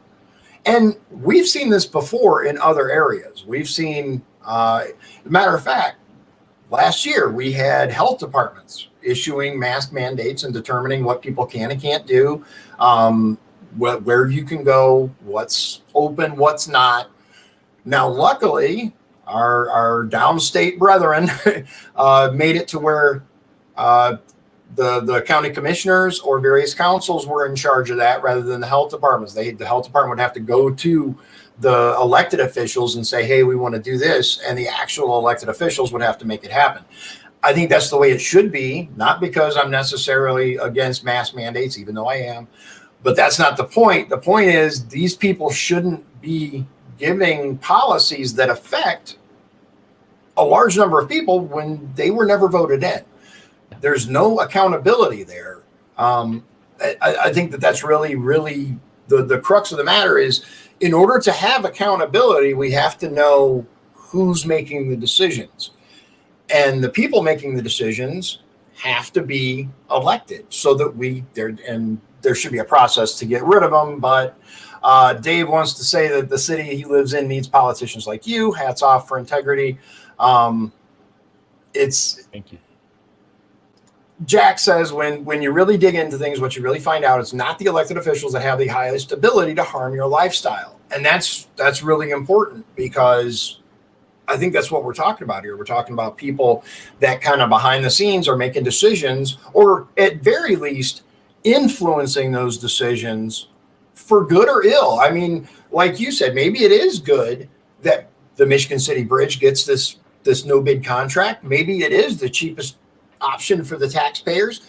and we've seen this before in other areas. We've seen, matter of fact, last year we had health departments issuing mask mandates and determining what people can and can't do, where you can go, what's open, what's not. Now, luckily, our downstate brethren made it to where the county commissioners or various councils were in charge of that rather than the health departments. The health department would have to go to the elected officials and say, hey, we want to do this. And the actual elected officials would have to make it happen. I think that's the way it should be, not because I'm necessarily against mask mandates, even though I am. But that's not the point. The point is these people shouldn't be giving policies that affect a large number of people when they were never voted in. There's no accountability there. I think that's really, really the crux of the matter is, in order to have accountability, we have to know who's making the decisions. And the people making the decisions have to be elected so that there should be a process to get rid of them. But Dave wants to say that the city he lives in needs politicians like you. Hats off for integrity. Thank you. Jack says when you really dig into things, what you really find out is not the elected officials that have the highest ability to harm your lifestyle. And that's really important, because I think that's what we're talking about here. We're talking about people that kind of behind the scenes are making decisions, or at very least influencing those decisions for good or ill. I mean, like you said, maybe it is good that the Michigan City Bridge gets this no bid contract. Maybe it is the cheapest option for the taxpayers.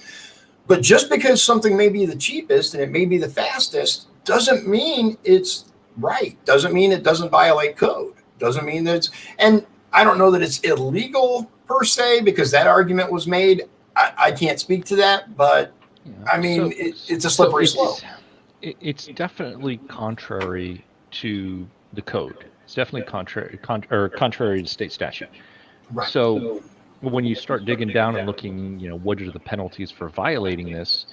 But just because something may be the cheapest and it may be the fastest doesn't mean it's right. Doesn't mean it doesn't violate code. Doesn't mean that it's, and I don't know that it's illegal per se, because that argument was made. I can't speak to that, but I mean, it's a slippery slope. It's definitely contrary to the code. It's definitely contrary to state statute. Right. So when you start digging down and looking, what are the penalties for violating this?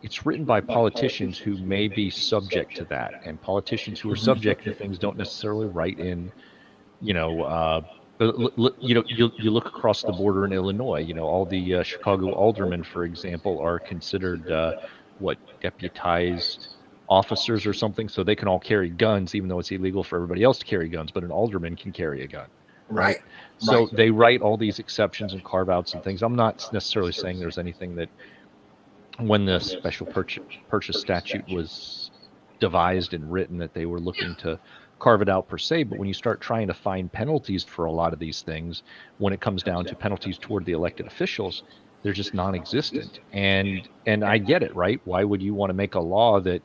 It's written by politicians who may be subject to that, and politicians who are subject to things don't necessarily write in, you look across the border in Illinois, all the Chicago aldermen, for example, are considered deputized officers or something, so they can all carry guns, even though it's illegal for everybody else to carry guns, but an alderman can carry a gun. Right. So they write all these exceptions and carve outs and things. I'm not necessarily saying there's anything that, when the special purchase statute was devised and written, that they were looking to carve it out per se. But when you start trying to find penalties for a lot of these things, when it comes down to penalties toward the elected officials, they're just non-existent. And I get it, right? Why would you want to make a law that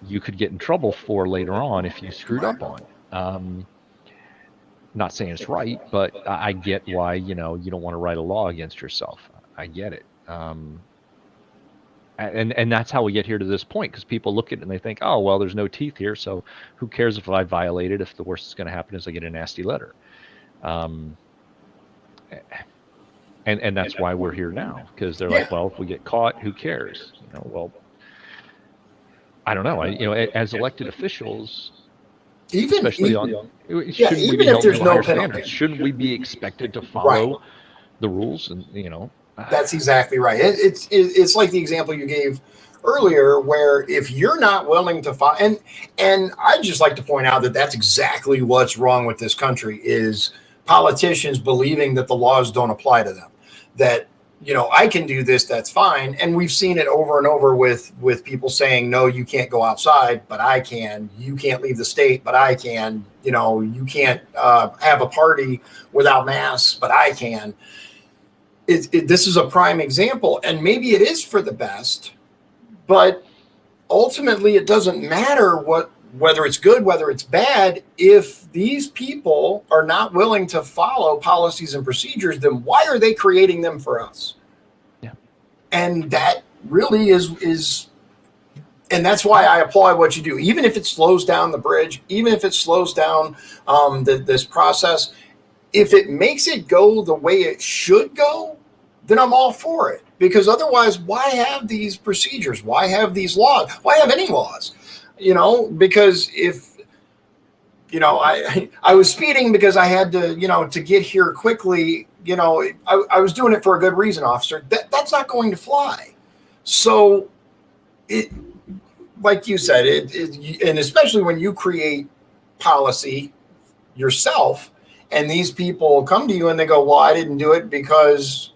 you could get in trouble for later on if you screwed up on? Not saying it's right, but I get why, you don't want to write a law against yourself. I get it. And that's how we get here to this point, because people look at it and they think, oh, well, there's no teeth here, so who cares if I violate it, if the worst that's going to happen is I get a nasty letter. And that's why we're here now, because they're like, well, if we get caught, who cares? Well, I don't know. As elected officials, especially even if there's no penalty, shouldn't we be expected to follow the rules? And that's exactly right. It's like the example you gave earlier, where if you're not willing to follow, and I'd just like to point out that that's exactly what's wrong with this country, is politicians believing that the laws don't apply to them. That I can do this, that's fine. And we've seen it over and over with people saying, no, you can't go outside, but I can. You can't leave the state, but I can. You can't have a party without masks, but I can. This is a prime example, and maybe it is for the best, but ultimately it doesn't matter whether it's good, whether it's bad. If these people are not willing to follow policies and procedures, then why are they creating them for us? Yeah. And that really is, and that's why I applaud what you do. Even if it slows down the bridge, even if it slows down this process, if it makes it go the way it should go, then I'm all for it. Because otherwise, why have these procedures? Why have these laws? Why have any laws? Because if, I was speeding because I had to, to get here quickly, I was doing it for a good reason, officer. That's not going to fly. So it, like you said, and especially when you create policy yourself, and these people come to you and they go, well, I didn't do it because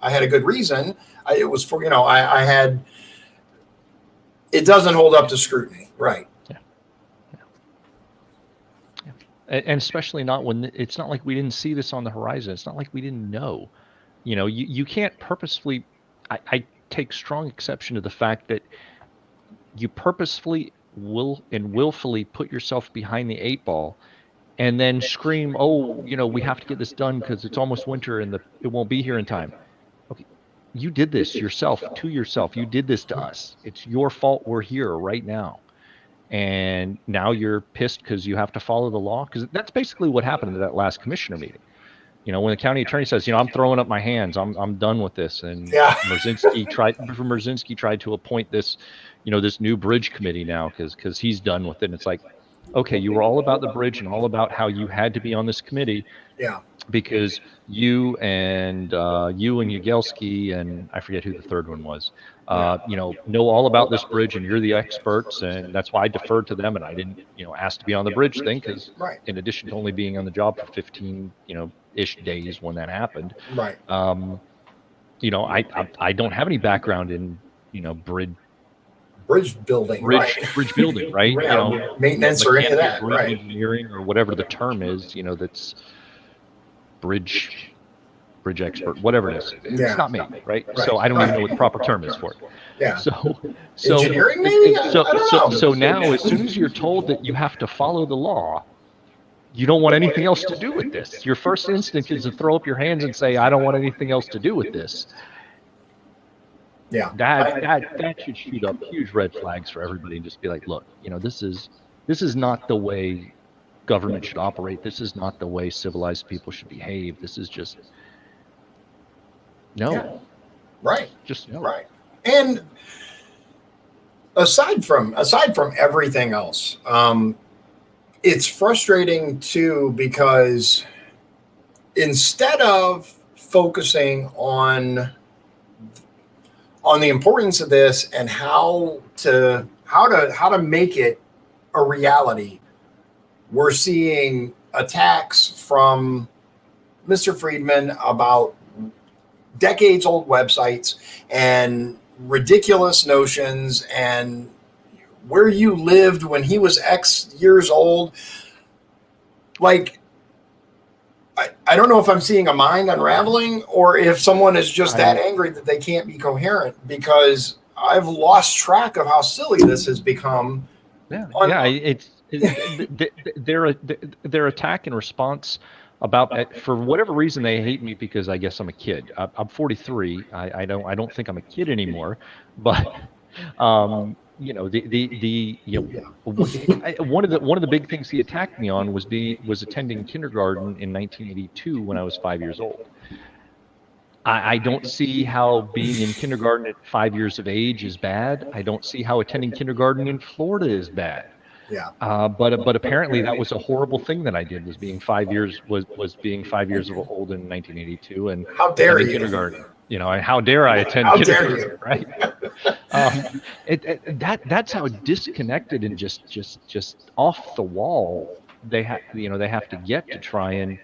I had a good reason. It was for, I had, it doesn't hold up to scrutiny. Right. Yeah. And especially not when it's not like we didn't see this on the horizon. It's not like we didn't know, you can't purposefully, I take strong exception to the fact that you purposefully willfully put yourself behind the 8 ball and then scream, oh, we have to get this done because it's almost winter and it won't be here in time. Okay, you did this yourself to yourself. You did this to us. It's your fault we're here right now. And now you're pissed because you have to follow the law? Because that's basically what happened at that last commissioner meeting. When the county attorney says, I'm throwing up my hands, I'm done with this. And Merzinski tried to appoint this, this new bridge committee now because he's done with it. And it's like, okay, you were all about the bridge and all about how you had to be on this committee. Yeah. because you and Yagelski and I forget who the third one was, know all about this bridge, and you're the experts, and that's why I deferred to them, and I didn't, ask to be on the bridge thing because, Right. in addition to only being on the job for 15, ish days when that happened, Right. I don't have any background in, Bridge building. Right. bridge building, right? Yeah, maintenance or any of that. bridge Right. engineering or whatever the term is, that's bridge expert, whatever it is. It's Yeah. not me, right? Right. So I don't even Right. know what the proper term is for it. Yeah. So Engineering, maybe? I don't know. so now, as soon as you're told that you have to follow the law, you don't want anything else to do with this. Your first instinct is to throw up your hands and say, I don't want anything else to do with this. Yeah. That should shoot up huge red flags for everybody and just be like, look, this is not the way government should operate. This is not the way civilized people should behave. This is just no. Yeah. Right. Just no. Right. And aside from everything else, it's frustrating too, because instead of focusing on the importance of this and how to make it a reality, we're seeing attacks from Mr. Friedman about decades old websites and ridiculous notions and where you lived when he was X years old. Like, I don't know if I'm seeing a mind unraveling or if someone is just that angry that they can't be coherent, because I've lost track of how silly this has become. It's their attack and response about, for whatever reason, they hate me because I guess I'm a kid. I'm 43. I don't think I'm a kid anymore, but one of the big things he attacked me on was attending kindergarten in 1982 when I was 5 years old. I don't see how being in kindergarten at 5 years of age is bad. I don't see how attending kindergarten in Florida is bad. Yeah. But apparently that was a horrible thing that I did, was being 5 years being 5 years old in 1982 and how dare you kindergarten. How dare I attend kindergarten, right? That's how disconnected and just off the wall they have to get to try and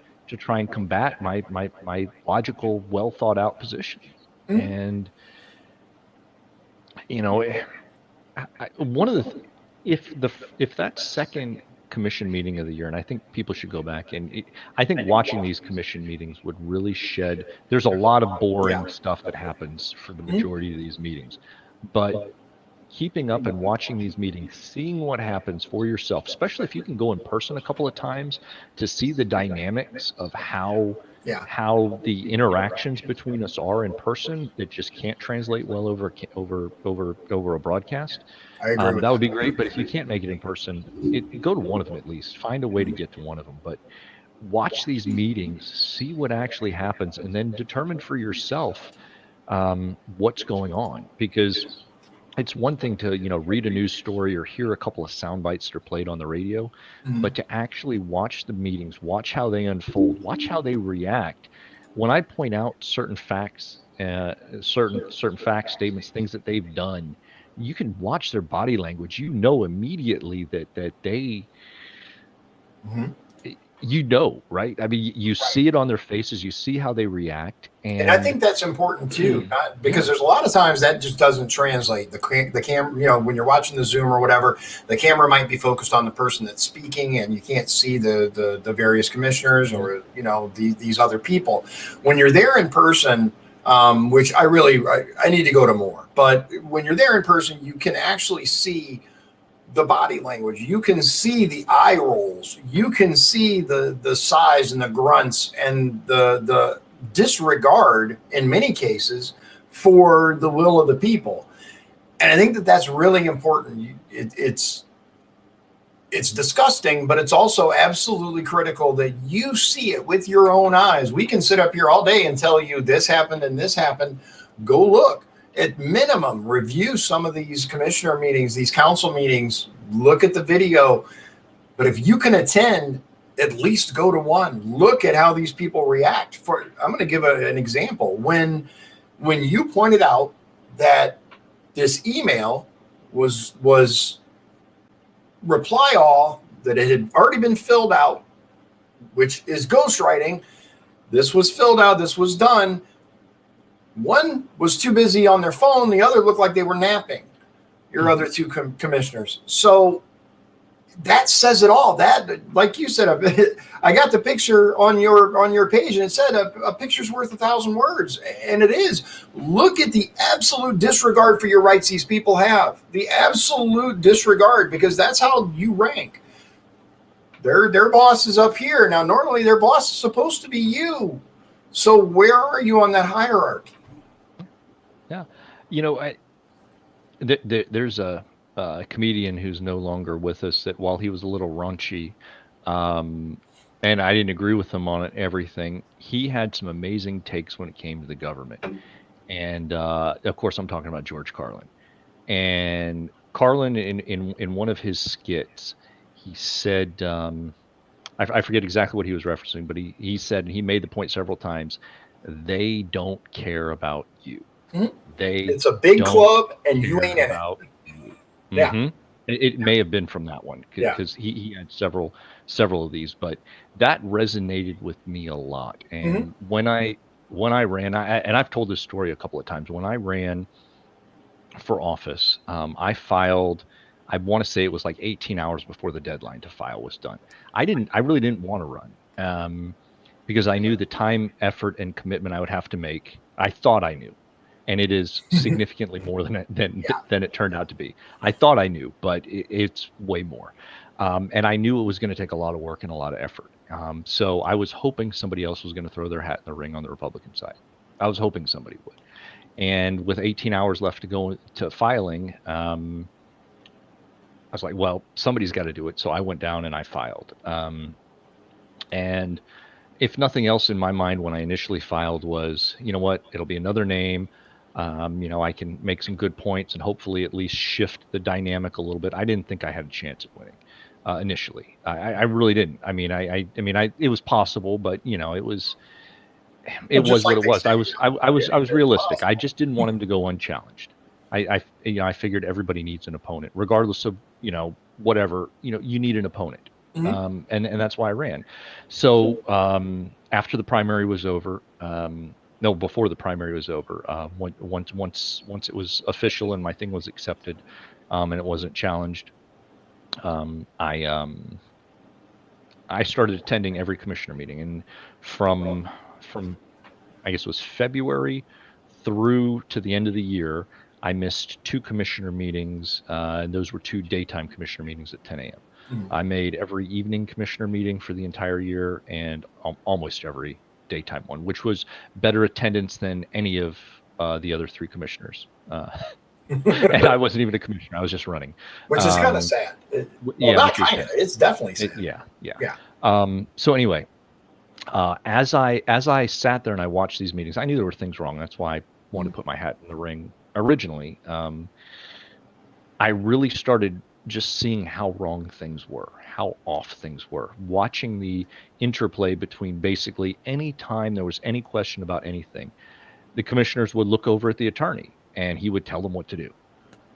combat my logical, well thought out position. And one of the if that second commission meeting of the year, and I think people should go back and I think watching these commission meetings would really shed. There's a lot of boring stuff that happens for the majority of these meetings, but keeping up and watching these meetings, seeing what happens for yourself, especially if you can go in person a couple of times to see the dynamics of how the interactions between us are in person, that just can't translate well over a broadcast. I agree that would be great, but if you can't make it in person, go to one of them at least. Find a way to get to one of them, but watch these meetings, see what actually happens, and then determine for yourself what's going on. Because it's one thing to read a news story or hear a couple of sound bites that are played on the radio, but to actually watch the meetings, watch how they unfold, watch how they react. When I point out certain facts, certain fact statements, things that they've done, you can watch their body language. Immediately that they, right? I mean, you see it on their faces. You see how they react, and I think that's important too, because there's a lot of times that just doesn't translate. The camera, when you're watching the Zoom or whatever, the camera might be focused on the person that's speaking, and you can't see the various commissioners or these other people. When you're there in person, which I need to go to more, but when you're there in person, you can actually see the body language. You can see the eye rolls. You can see the sighs and the grunts and the disregard in many cases for the will of the people. And I think that's really important. It's disgusting, but it's also absolutely critical that you see it with your own eyes. We can sit up here all day and tell you this happened and this happened. Go look. At minimum, review some of these commissioner meetings, these council meetings, look at the video. But if you can attend at least go to one. Look at how these people react. I'm going to give an example. When you pointed out that this email was reply all, that it had already been filled out, which is ghostwriting. This was filled out. This was done. One was too busy on their phone. The other looked like they were napping. Your other two commissioners. So that says it all. That, like you said, I got the picture on your page, and it said a picture's worth 1,000 words, and it is. Look at the absolute disregard for your rights these people have. The absolute disregard, because that's how you rank. Their boss is up here now. Normally, their boss is supposed to be you. So where are you on that hierarchy? Yeah, there's a comedian who's no longer with us that while he was a little raunchy, and I didn't agree with him on everything, he had some amazing takes when it came to the government. And of course, I'm talking about George Carlin. And Carlin, in one of his skits, he said, I forget exactly what he was referencing, but he said, and he made the point several times, they don't care about you. Mm-hmm. It's a big club, and you ain't in it. Yeah. Mm-hmm. It may have been from that one, because he had several of these, but that resonated with me a lot. And when I ran, and I've told this story a couple of times, when I ran for office, I filed, I want to say it was like 18 hours before the deadline to file was done. I really didn't want to run, because I knew the time, effort, and commitment I would have to make. I thought I knew, and it is significantly more than it turned out to be. I thought I knew, but it's way more. And I knew it was going to take a lot of work and a lot of effort. So I was hoping somebody else was going to throw their hat in the ring on the Republican side. I was hoping somebody would. And with 18 hours left to go to filing, I was like, well, somebody's got to do it. So I went down and I filed. And if nothing else in my mind when I initially filed was, you know what, it'll be another name. I can make some good points and hopefully at least shift the dynamic a little bit. I didn't think I had a chance of winning initially. I really didn't. I mean, it was possible, but it was what it was. I was realistic. I just didn't want him to go unchallenged. I figured everybody needs an opponent, regardless of whatever. You need an opponent, and that's why I ran. So after the primary was over, no, before the primary was over, once it was official and my thing was accepted, and it wasn't challenged, I started attending every commissioner meeting, and from I guess it was February through to the end of the year, I missed 2 commissioner meetings, and those were 2 daytime commissioner meetings at 10 a.m. I made every evening commissioner meeting for the entire year, and almost every daytime one, which was better attendance than any of the other 3 commissioners. And I wasn't even a commissioner; I was just running, which is kind of sad. Not kind of. It's definitely sad. Yeah. So anyway, as I sat there and I watched these meetings, I knew there were things wrong. That's why I wanted to put my hat in the ring originally. I really started just seeing how wrong things were, how off things were, watching the interplay between basically any time there was any question about anything, the commissioners would look over at the attorney and he would tell them what to do.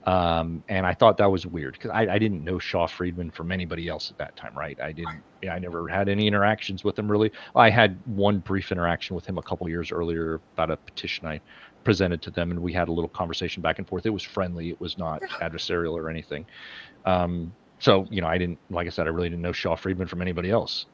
And I thought that was weird because I didn't know Shaw Friedman from anybody else at that time, right? I never had any interactions with him really. I had one brief interaction with him a couple years earlier about a petition I presented to them, and we had a little conversation back and forth. It was friendly. It was not adversarial or anything. So, I didn't, like I said, I really didn't know Shaw Friedman from anybody else.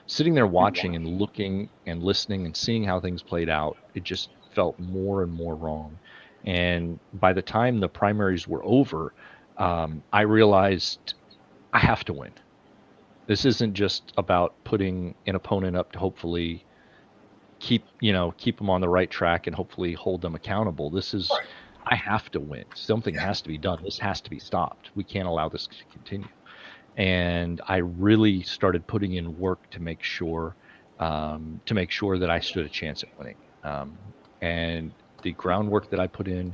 Sitting there watching and looking and listening and seeing how things played out, it just felt more and more wrong. And by the time the primaries were over, I realized I have to win. This isn't just about putting an opponent up to hopefully keep them on the right track and hopefully hold them accountable. This is, I have to win. Something has to be done. This has to be stopped. We can't allow this to continue. And I really started putting in work to make sure that I stood a chance at winning. And the groundwork that I put in,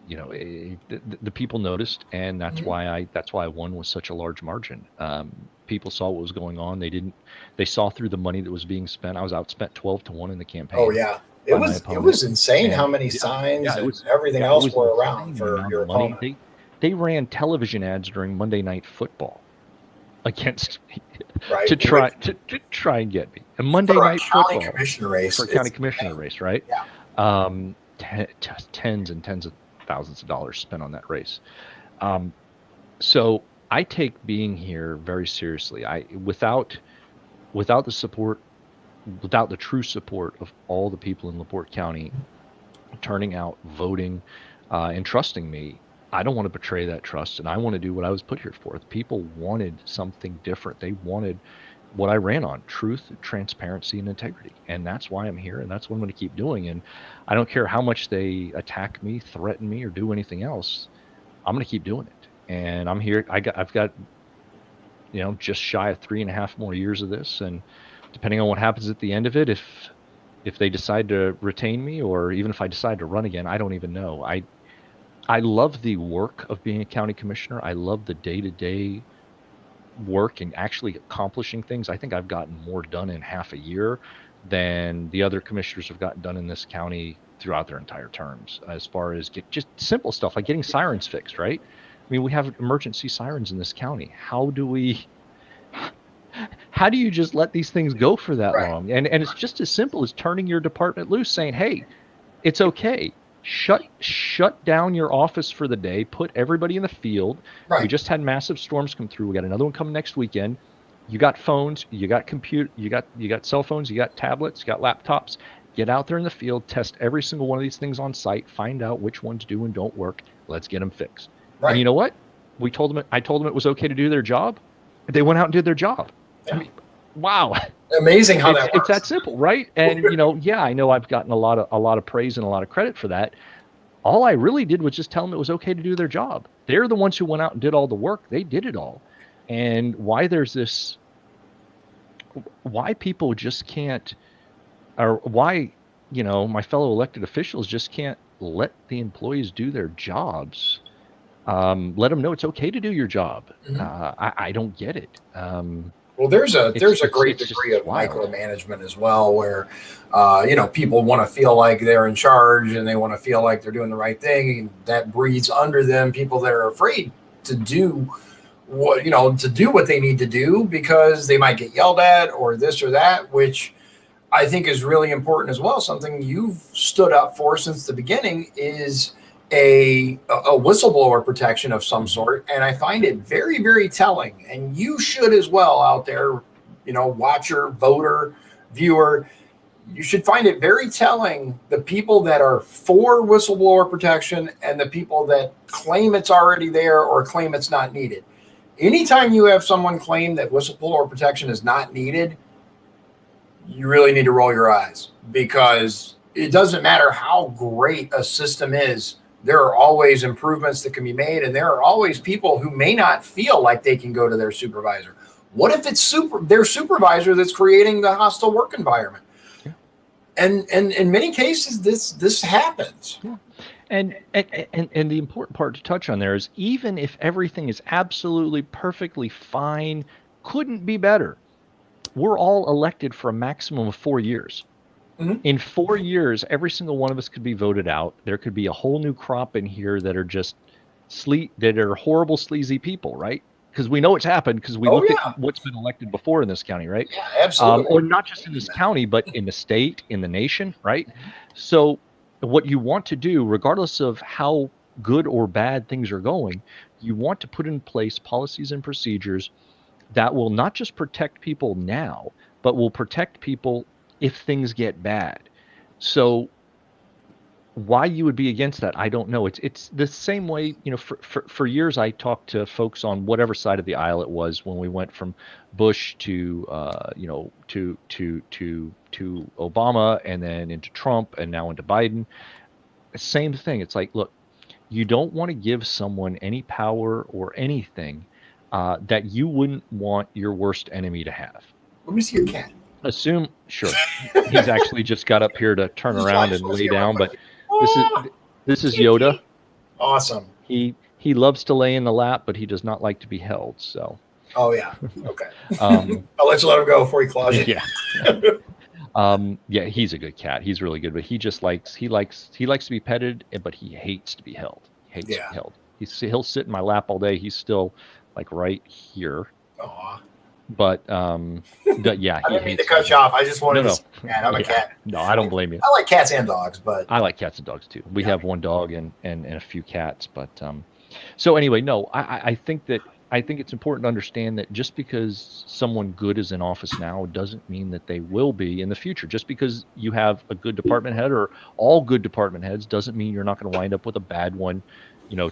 the people noticed, and that's why I won with such a large margin. People saw what was going on. They saw through the money that was being spent. I was outspent 12-1 in the campaign. Oh yeah, it was insane how many signs and everything else were around for your opponent. They ran television ads during Monday Night Football against me Right. to try and get me. A Monday Night Football commissioner race for a county commissioner race, right? Yeah. Tens and tens of thousands of dollars spent on that race. So I take being here very seriously. Without the support, without the true support of all the people in LaPorte County turning out, voting, and trusting me, I don't want to betray that trust, and I want to do what I was put here for. The people wanted something different. They wanted what I ran on: truth, transparency, and integrity. And that's why I'm here, and that's what I'm going to keep doing. And I don't care how much they attack me, threaten me, or do anything else. I'm going to keep doing it. And I'm here. I've got just shy of 3.5 more years of this, and depending on what happens at the end of it, if they decide to retain me, or even if I decide to run again, I don't even know. I love the work of being a county commissioner. I love the day-to-day work and actually accomplishing things. I think I've gotten more done in half a year than the other commissioners have gotten done in this county throughout their entire terms, as far as just simple stuff like getting sirens fixed, right? I mean, we have emergency sirens in this county. How do you just let these things go for that long? And it's just as simple as turning your department loose, saying, hey, it's okay. Shut down your office for the day. Put everybody in the field. Right. We just had massive storms come through. We got another one coming next weekend. You got phones. You got you got cell phones. You got tablets. You got laptops. Get out there in the field. Test every single one of these things on site. Find out which ones do and don't work. Let's get them fixed. Right. And you know what? I told them it was okay to do their job. They went out and did their job. Yeah. I mean, wow. Amazing how that works. It's that simple, right? And I know I've gotten a lot of praise and a lot of credit for that. All I really did was just tell them it was okay to do their job. They're the ones who went out and did all the work. They did it all. And why people just can't, or why, my fellow elected officials just can't let the employees do their jobs. Let them know it's okay to do your job. I don't get it. Well, there's a great degree of micromanagement as well, where people want to feel like they're in charge and they want to feel like they're doing the right thing. And that breeds under them people that are afraid to do what they need to do because they might get yelled at or this or that, which I think is really important as well. Something you've stood up for since the beginning is a whistleblower protection of some sort. And I find it very, very telling. And you should as well out there, watcher, voter, viewer. You should find it very telling, the people that are for whistleblower protection and the people that claim it's already there or claim it's not needed. Anytime you have someone claim that whistleblower protection is not needed, you really need to roll your eyes, because it doesn't matter how great a system is. There are always improvements that can be made, and there are always people who may not feel like they can go to their supervisor. What if it's their supervisor that's creating the hostile work environment? Yeah. And in many cases, this happens. Yeah. And the important part to touch on there is, even if everything is absolutely perfectly fine, couldn't be better, we're all elected for a maximum of 4 years. Mm-hmm. In 4 years, every single one of us could be voted out. There could be a whole new crop in here that are just horrible, sleazy people, right? Because we know it's happened, because we look at what's been elected before in this county, right? Yeah, absolutely. Or not just in this county, but in the state, in the nation, right? Mm-hmm. So what you want to do, regardless of how good or bad things are going, you want to put in place policies and procedures that will not just protect people now, but will protect people if things get bad. So why you would be against that, I don't know. It's the same way, for years I talked to folks on whatever side of the aisle it was when we went from Bush to Obama, and then into Trump, and now into Biden. Same thing. It's like, look, you don't want to give someone any power or anything that you wouldn't want your worst enemy to have. Let me see your cat. Sure. He's actually just got up here to turn around and lay down, but this is Yoda. Awesome. He loves to lay in the lap, but he does not like to be held. So. Oh yeah. Okay. Um, I'll let you let him go before he claws you. yeah. Yeah, he's a good cat. He's really good, but he likes to be petted, but he hates to be held. He hates to be held. He'll sit in my lap all day. He's still like right here. Aw. But yeah, I didn't mean to cut you off. I just wanted to say, man, I'm a cat. No, I don't blame you. I like cats and dogs, but I like cats and dogs too. We have one dog and a few cats, but so anyway, no, I think it's important to understand that just because someone good is in office now doesn't mean that they will be in the future. Just because you have a good department head or all good department heads doesn't mean you're not going to wind up with a bad one,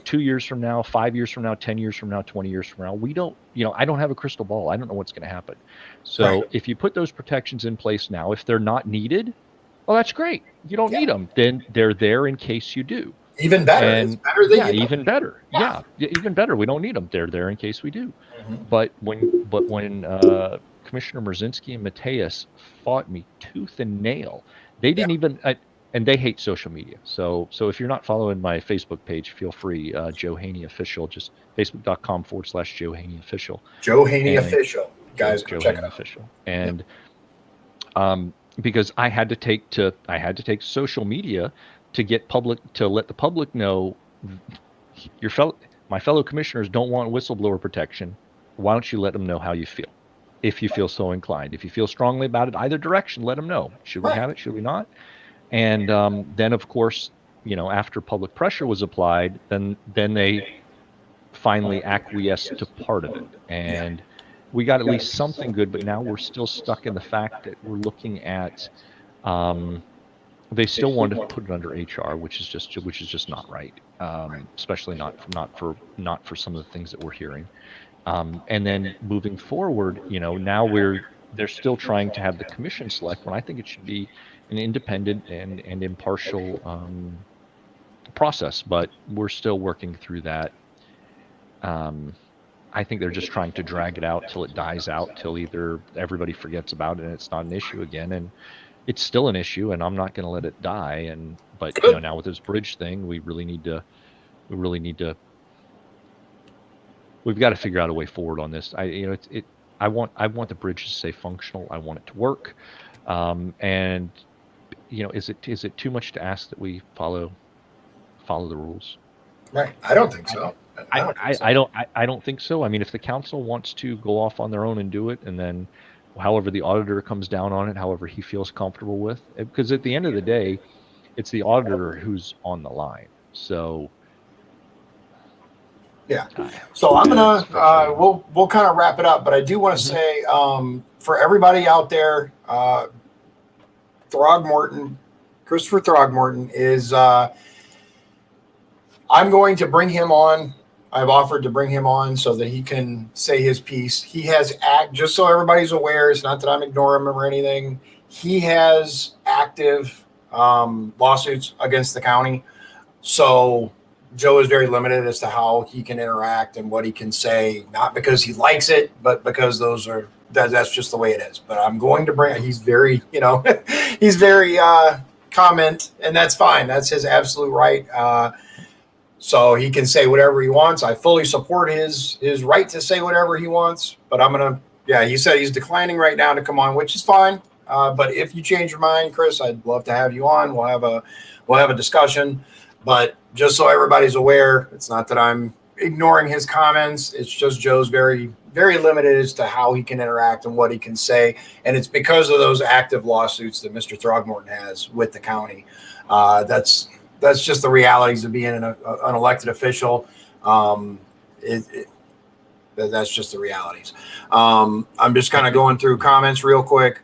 2 years from now, 5 years from now, 10 years from now, 20 years from now. We don't, I don't have a crystal ball. I don't know what's going to happen. So if you put those protections in place now, if they're not needed, well, that's great. You don't need them. Then they're there in case you do. Even better. And, it's better than even better. Yeah, even better. We don't need them. They're there in case we do. Mm-hmm. But when Commissioner Merzinski and Mateus fought me tooth and nail, they didn't even. And they hate social media. So if you're not following my Facebook page, feel free. Joe Haney Official, just facebook.com/Joe Haney Official. Joe Haney Official, guys. Joe check Haney Official. And because I had to take social media to let the public know my fellow commissioners don't want whistleblower protection. Why don't you let them know how you feel? If you feel so inclined, if you feel strongly about it, either direction, let them know. Should we have it? Should we not? And then, of course, after public pressure was applied, then they finally acquiesced to part of it, and we got at least something good. But now we're still stuck in the fact that we're looking at. They still want to put it under HR, which is just not right, especially not for some of the things that we're hearing. And then moving forward, now they're still trying to have the commission select when I think it should be an independent and impartial process, but we're still working through that. I think they're just trying to drag it out till it dies out, till either everybody forgets about it and it's not an issue again, and it's still an issue, and I'm not going to let it die. But now with this bridge thing, we've got to figure out a way forward on this. I want the bridge to stay functional. I want it to work. And is it too much to ask that we follow the rules? Right. I don't think so. I don't think so. I mean, if the council wants to go off on their own and do it, and then however the auditor comes down on it, however he feels comfortable with, because at the end of the day, it's the auditor who's on the line. So yeah. So I'm gonna we'll kind of wrap it up, but I do want to say for everybody out there, Christopher Throgmorton is. I'm going to bring him on. I've offered to bring him on so that he can say his piece. He has just so everybody's aware, it's not that I'm ignoring him or anything. He has active lawsuits against the county. So Joe is very limited as to how he can interact and what he can say, not because he likes it, but because that's just the way it is. But I'm going to he's very, he's very comment, and that's fine. That's his absolute right. So he can say whatever he wants. I fully support his right to say whatever he wants, but he said he's declining right now to come on, which is fine. But if you change your mind, Chris, I'd love to have you on. We'll have a discussion, but just so everybody's aware, it's not that I'm ignoring his comments. It's just Joe's very, very limited as to how he can interact and what he can say. And it's because of those active lawsuits that Mr. Throgmorton has with the county. That's just the realities of being an elected official. That's just the realities. I'm just kind of going through comments real quick.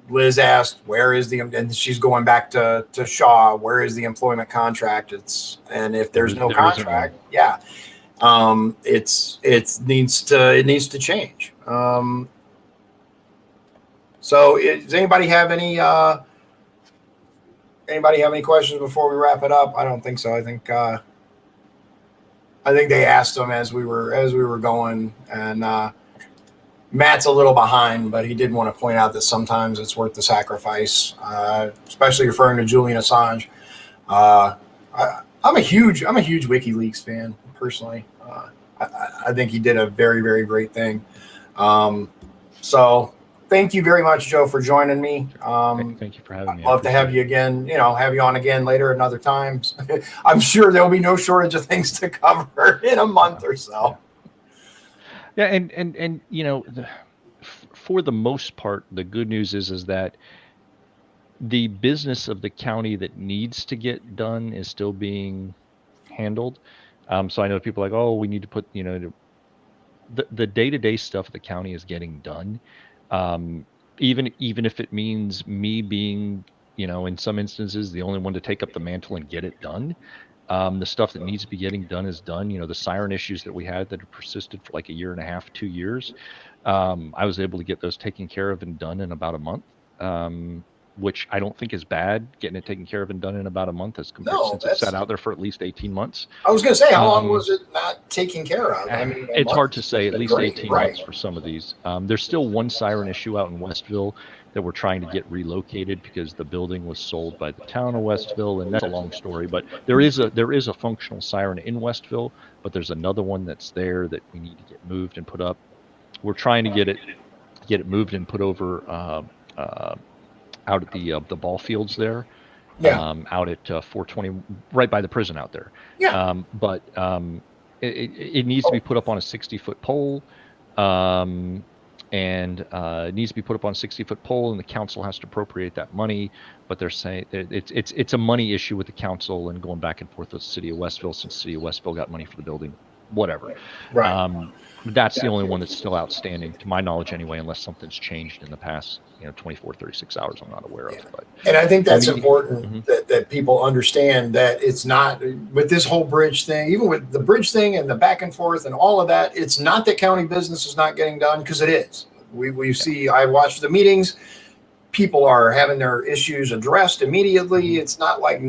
Liz asked, and she's going back to Shaw, where is the employment contract? And if there's no contract, it needs to change. So does anybody have any questions before we wrap it up? I don't think so. I think they asked them as we were going, and Matt's a little behind, but he did want to point out that sometimes it's worth the sacrifice, especially referring to Julian Assange. I'm a huge WikiLeaks fan personally. I think he did a very, very great thing. So thank you very much, Joe, for joining me. Thank you for having me. I'd love to have you again, have you on again later another time. I'm sure there'll be no shortage of things to cover in a month or so. Yeah, and for the most part, the good news is that the business of the county that needs to get done is still being handled. So I know people are like, oh, we need to put, the day-to-day stuff of the county is getting done. Even if it means me being, in some instances, the only one to take up the mantle and get it done. The stuff that needs to be getting done is done. The siren issues that we had that have persisted for like a year and a half, 2 years. I was able to get those taken care of and done in about a month. Which I don't think is bad, getting it taken care of and done in about a month as compared since it sat out there for at least 18 months. I was going to say, how long was it not taken care of? I mean, it's hard to say, at least 18 months for some of these. There's still one siren issue out in Westville that we're trying to get relocated because the building was sold by the town of Westville, and that's a long story, but there is a functional siren in Westville, but there's another one that's there that we need to get moved and put up. We're trying to get it moved and put over out at the ball fields there, out at 420, right by the prison out there. But it needs to be put up on a 60-foot pole, and it needs to be put up on a 60-foot pole, and the council has to appropriate that money. But they're saying it's a money issue with the council and going back and forth with the city of Westville, since the city of Westville got money for the building, whatever. That's the only one that's still outstanding, to my knowledge anyway, unless something's changed in the past 24, 36 hours I'm not aware of. But and I think that's important that people understand that it's not with this whole bridge thing, even with the bridge thing and the back and forth and all of that, it's not that county business is not getting done, because it is. We see, I watched the meetings, people are having their issues addressed immediately. It's not like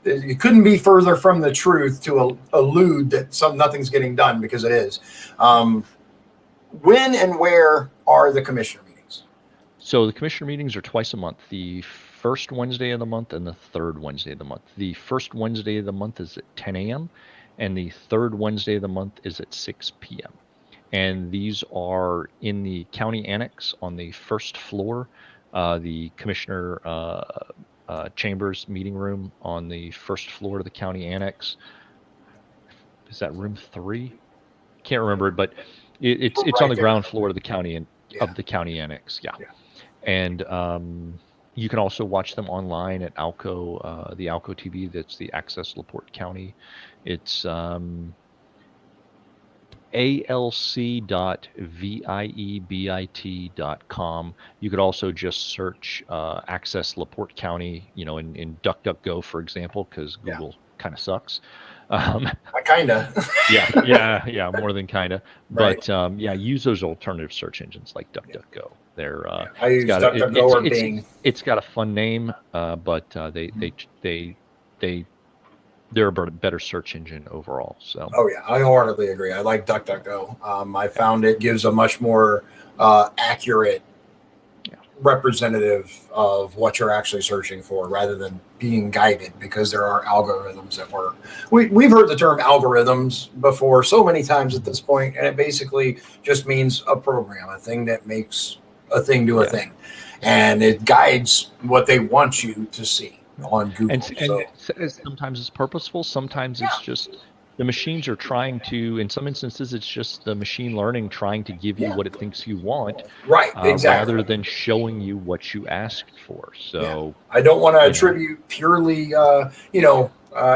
it couldn't be further from the truth to allude that nothing's getting done, because it is. When and where are the commissioner meetings? So the commissioner meetings are twice a month, the first Wednesday of the month and the third Wednesday of the month. The first Wednesday of the month is at 10 a.m. and the third Wednesday of the month is at 6 p.m. And these are in the county annex on the first floor, the commissioner chambers meeting room on the first floor of the county annex. Is that room 3? Can't remember it, but it's on the ground floor of the county of the county annex. And you can also watch them online at ALCO, the ALCO TV. That's the Access LaPorte County. It's alc.viebit.com. You could also just search Access LaPorte County, in DuckDuckGo, for example, because Google kind of sucks. Kinda. yeah, more than kinda. But use those alternative search engines like DuckDuckGo. I use DuckDuckGo or Bing. It's got a fun name, but they're a better search engine overall. So. Oh yeah, I wholeheartedly agree. I like DuckDuckGo. I found it gives a much more accurate representative of what you're actually searching for, rather than being guided, because there are algorithms that work. We've heard the term algorithms before so many times at this point, and it basically just means a program, a thing that makes a thing do a thing, and it guides what they want you to see on Google. And sometimes it's purposeful, sometimes it's just the machines are trying to, in some instances it's just the machine learning trying to give you what it thinks you want, rather than showing you what you asked for. So I don't want to attribute purely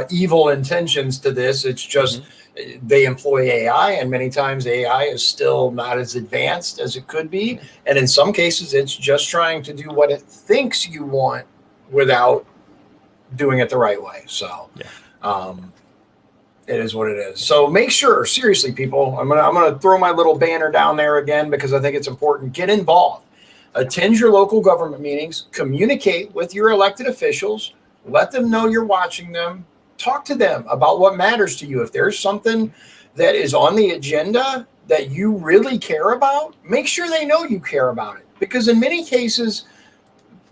evil intentions to this. It's just they employ AI, and many times AI is still not as advanced as it could be, and in some cases it's just trying to do what it thinks you want without doing it the right way. So it is what it is. So make sure, seriously, people, I'm gonna throw my little banner down there again, because I think it's important. Get involved. Attend your local government meetings. Communicate with your elected officials. Let them know you're watching them. Talk to them about what matters to you. If there's something that is on the agenda that you really care about, make sure they know you care about it. Because in many cases,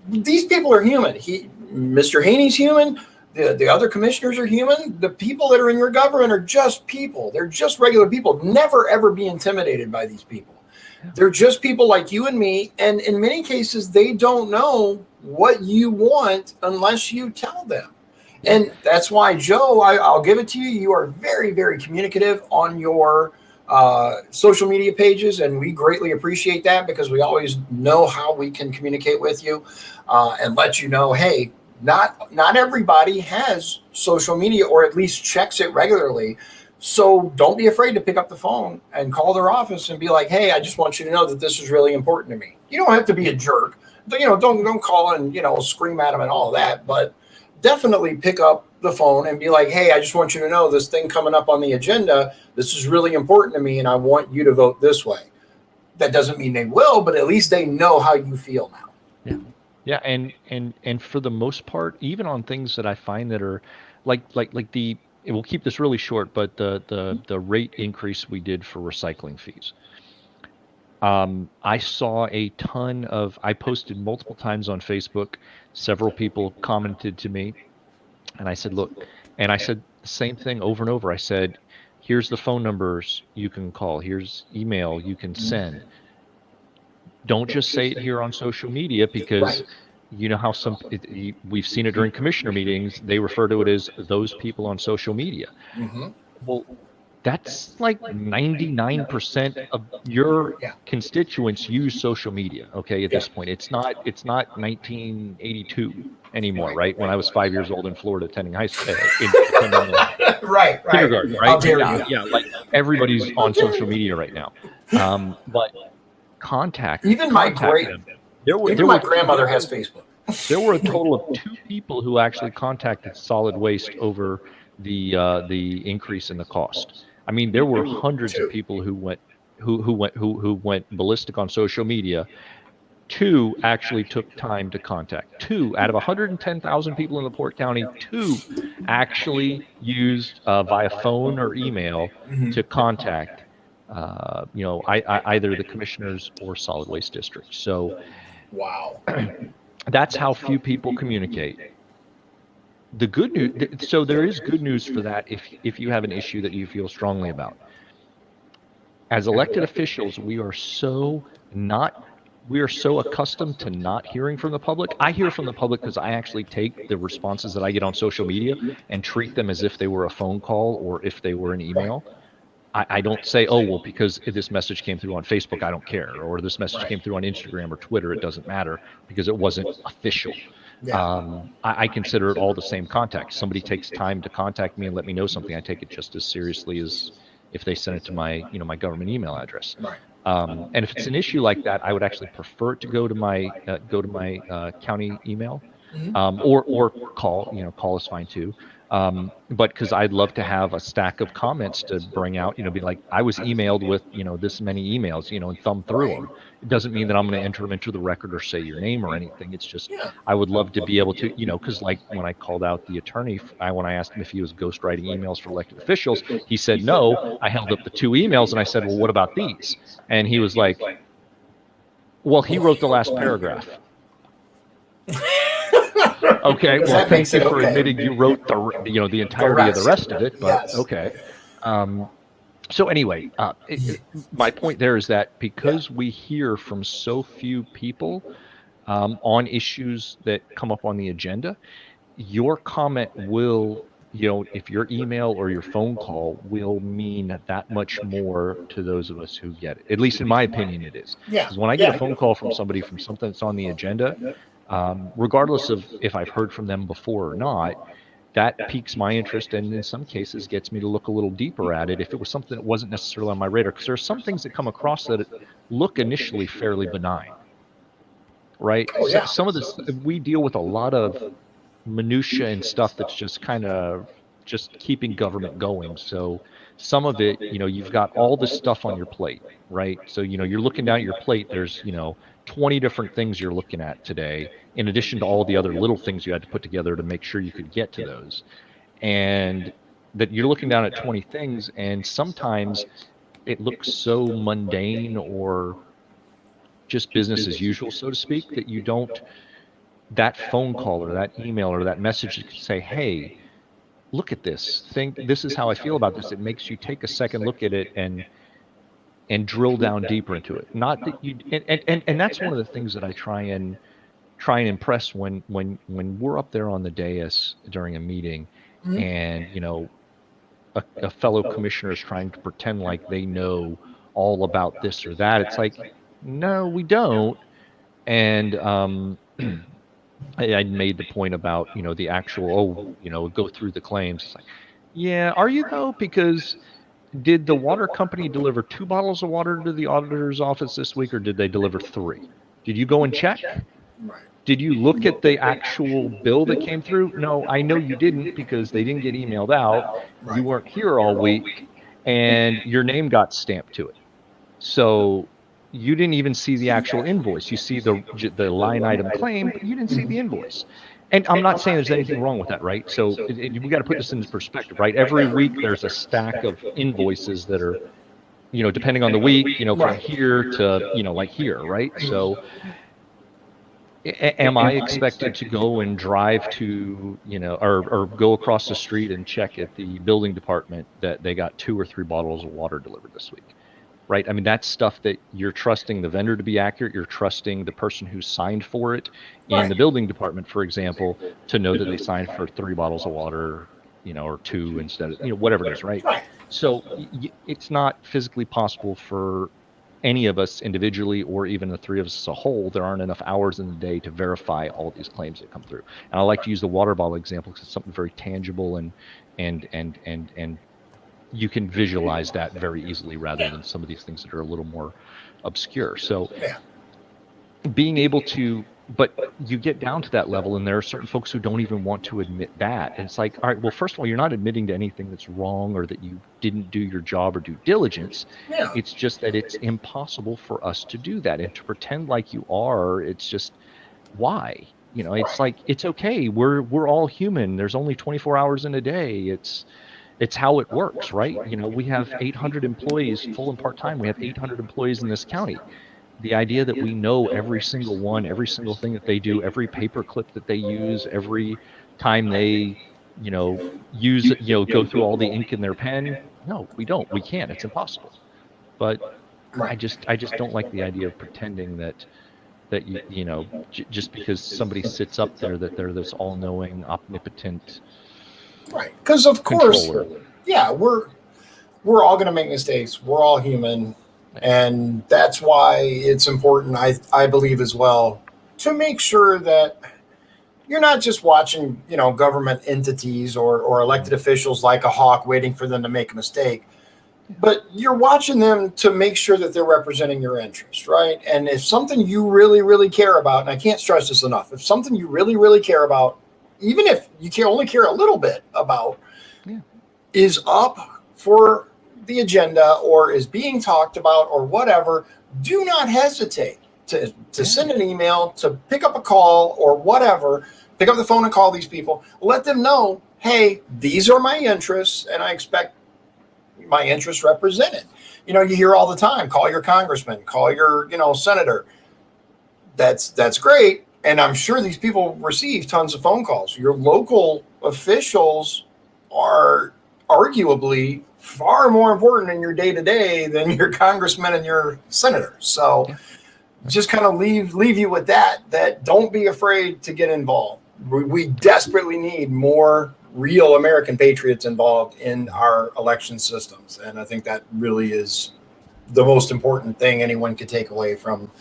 these people are human. Mr. Haney's human. The other commissioners are human. The people that are in your government are just people. They're just regular people. Never, ever be intimidated by these people. They're just people like you and me. And in many cases, they don't know what you want unless you tell them. And that's why, Joe, I'll give it to you. You are very, very communicative on your social media pages, and we greatly appreciate that because we always know how we can communicate with you and let you know, hey, not everybody has social media or at least checks it regularly. So don't be afraid to pick up the phone and call their office and be like, hey, I just want you to know that this is really important to me. You don't have to be a jerk. Don't call and, scream at them and all of that, but definitely pick up the phone and be like, hey, I just want you to know this thing coming up on the agenda, this is really important to me and I want you to vote this way. That doesn't mean they will, but at least they know how you feel now. Yeah. Yeah, and for the most part, even on things that I find that are like we'll keep this really short, but the rate increase we did for recycling fees. I saw a ton of, I posted multiple times on Facebook, several people commented to me, and I said, look, and I said the same thing over and over. I said, here's the phone numbers you can call, here's email you can send. Don't just say it here on social media because you know how we've seen it during commissioner meetings. They refer to it as those people on social media. Mm-hmm. Well, that's like 99% of your constituents use social media. Okay, at this point, it's not 1982 anymore, right? When I was 5 years old in Florida attending high school, right, kindergarten, right? Yeah, like everybody's on social media right now. But even my grandmother has Facebook. There were a total of 2 people who actually contacted solid waste over the increase in the cost. I mean, there were hundreds of people who went ballistic on social media. 2 actually took time to contact. 2 out of 110,000 people in LaPorte County, 2 actually used via phone or email to contact either the commissioners or solid waste districts. So, wow, that's how few people communicate. The good news, so there is good news for that if you have an issue that you feel strongly about. As elected officials, we are so accustomed to not hearing from the public. I hear from the public because I actually take the responses that I get on social media and treat them as if they were a phone call or if they were an email. I don't say, oh, well, because this message came through on Facebook, I don't care, or this message came through on Instagram or Twitter, it doesn't matter because it wasn't official. I consider it all the same contact. Somebody takes time to contact me and let me know something, I take it just as seriously as if they send it to my government email address. And if it's an issue like that, I would actually prefer it to go to my county email, or call. Call is fine too. But because I'd love to have a stack of comments to bring out, be like, I was emailed with, this many emails, and thumb through them. It doesn't mean that I'm going to enter them into the record or say your name or anything. It's just, I would love to be able to, because like when I called out the attorney, when I asked him if he was ghostwriting emails for elected officials, he said no. I held up the 2 emails and I said, well, what about these? And he was like, well, he wrote the last paragraph. Okay, well, thank you for admitting you wrote the entirety of the rest of it, but okay. So anyway, my point there is that because we hear from so few people on issues that come up on the agenda, your comment will, if your email or your phone call will mean that much more to those of us who get it. At least in my opinion, it is. Because when I get a phone call from somebody from something that's on the agenda, regardless of if I've heard from them before or not, that piques my interest and in some cases gets me to look a little deeper at it if it was something that wasn't necessarily on my radar, because there are some things that come across that look initially fairly benign, right? Some of this, we deal with a lot of minutia and stuff that's just kind of just keeping government going. So some of it, you've got all this stuff on your plate, right? So, you're looking down at your plate, there's, 20 different things you're looking at today, in addition to all the other little things you had to put together to make sure you could get to those. And that you're looking down at 20 things, and sometimes it looks so mundane or just business as usual, so to speak, that you don't that phone call or that email or that message to say, hey, look at this thing. This is how I feel about this. It makes you take a second look at it and drill down deeper into it. Not that you and that's one of the things that I try and impress when we're up there on the dais during a meeting, and a fellow commissioner is trying to pretend like they know all about this or that. It's like, no, we don't. And I made the point about the actual go through the claims. It's like, yeah, are you though? Because did the water company deliver 2 bottles of water to the auditor's office this week, or did they deliver 3? Did you go and check? Right. Did you look at the actual bill that came through? No, I know you didn't, because they didn't get emailed out. Right. You weren't here all week, and your name got stamped to it. So you didn't even see the actual invoice. You see the line item claim, but you didn't see the invoice. And I'm not saying there's anything wrong with that, right? So we got to put this into perspective, right? Every week there's a stack of invoices that are, depending on the week, from here to, like here, right? So am I expected to go and drive to, or go across the street and check at the building department that they got 2 or 3 bottles of water delivered this week? Right? I mean, that's stuff that you're trusting the vendor to be accurate. You're trusting the person who signed for it in the building department, for example, to know that they signed for 3 bottles of water, or 2 instead of, whatever it is, right? So it's not physically possible for any of us individually, or even the 3 of us as a whole. There aren't enough hours in the day to verify all these claims that come through. And I like to use the water bottle example because it's something very tangible and you can visualize that very easily, rather than some of these things that are a little more obscure. So being able to, but you get down to that level, and there are certain folks who don't even want to admit that. And it's like, all right, well, first of all, you're not admitting to anything that's wrong or that you didn't do your job or due diligence. It's just that it's impossible for us to do that. And to pretend like you are, it's just, why? It's like, it's okay. We're all human. There's only 24 hours in a day. It's how it works, right? We have 800 employees, full and part-time. We have 800 employees in this county. The idea that we know every single one, every single thing that they do, every paper clip that they use, every time they, use, go through all the ink in their pen. No, we don't. We can't. It's impossible. But I just don't like the idea of pretending that just because somebody sits up there, that they're this all-knowing, omnipotent. Right, because of course, controller. we're all going to make mistakes. We're all human, and that's why it's important, I believe as well, to make sure that you're not just watching, government entities or elected officials like a hawk, waiting for them to make a mistake, but you're watching them to make sure that they're representing your interest, right? And if something you really, really care about, and I can't stress this enough, if something you really, really care about, even if you can only care a little bit about, is up for the agenda or is being talked about or whatever, do not hesitate to send an email, to pick up a call or whatever, pick up the phone and call these people, let them know, hey, these are my interests and I expect my interests represented. You hear all the time, call your congressman, call your, senator. That's great. And I'm sure these people receive tons of phone calls. Your local officials are arguably far more important in your day-to-day than your congressman and your senator. So just kind of leave you with that don't be afraid to get involved. We desperately need more real American patriots involved in our election systems. And I think that really is the most important thing anyone could take away from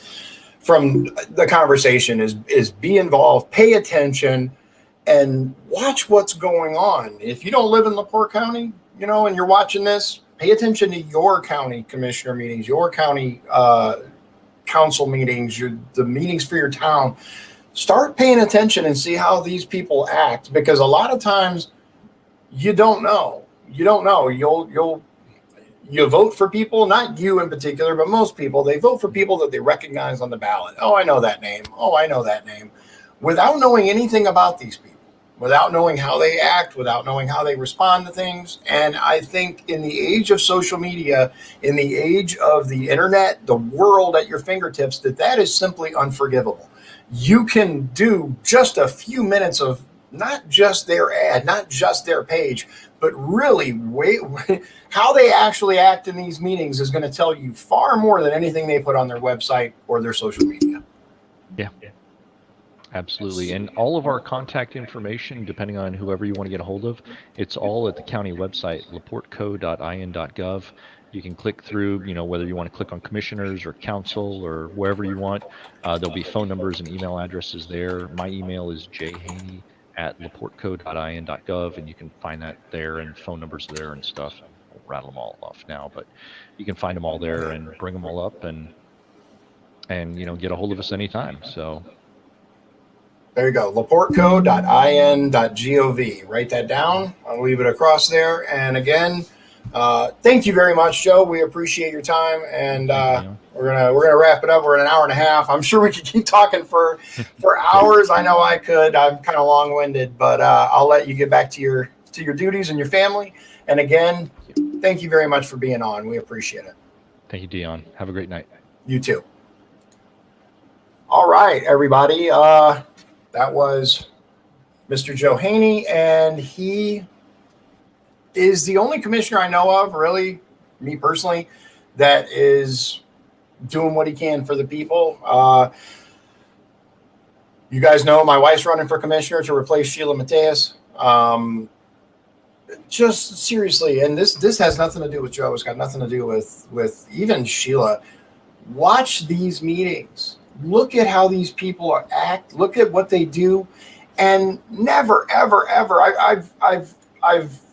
the conversation is be involved, pay attention, and watch what's going on. If you don't live in LaPorte County, and you're watching this, pay attention to your county commissioner meetings, your county council meetings, the meetings for your town. Start paying attention and see how these people act, because a lot of times you don't know. You vote for people, not you in particular, but most people, they vote for people that they recognize on the ballot. Oh, I know that name. Oh, I know that name. Without knowing anything about these people, without knowing how they act, without knowing how they respond to things. And I think in the age of social media, in the age of the internet, the world at your fingertips, that is simply unforgivable. you can do just a few minutes of not just their ad, not just their page, but really how they actually act in these meetings is going to tell you far more than anything they put on their website or their social media. Yeah. Absolutely. And all of our contact information, depending on whoever you want to get a hold of, it's all at the county website, laporteco.in.gov. You can click through, whether you want to click on commissioners or council or wherever you want. There'll be phone numbers and email addresses there. My email is jhaney@laporteco.in.gov, and you can find that there, and phone numbers there and stuff. I won't rattle them all off now, but you can find them all there and bring them all up and get a hold of us anytime. So there you go, laporteco.in.gov. Write that down. I'll leave it across there. And again, thank you very much, Joe. We appreciate your time, and we're gonna wrap it up. We're at an hour and a half. I'm sure we could keep talking for hours. I know I could. I'm kind of long-winded, but I'll let you get back to your duties and your family. And again, thank you very much for being on. We appreciate it. Thank you, Dion. Have a great night. You too. All right, everybody. That was Mr. Joe Haney, and he is the only commissioner I know of, really, me personally, that is doing what he can for the people. You guys know my wife's running for commissioner to replace Sheila Mateus. Just seriously, and this has nothing to do with Joe. It's got nothing to do with even Sheila. Watch these meetings. Look at how these people act. Look at what they do, and never, ever, ever. I've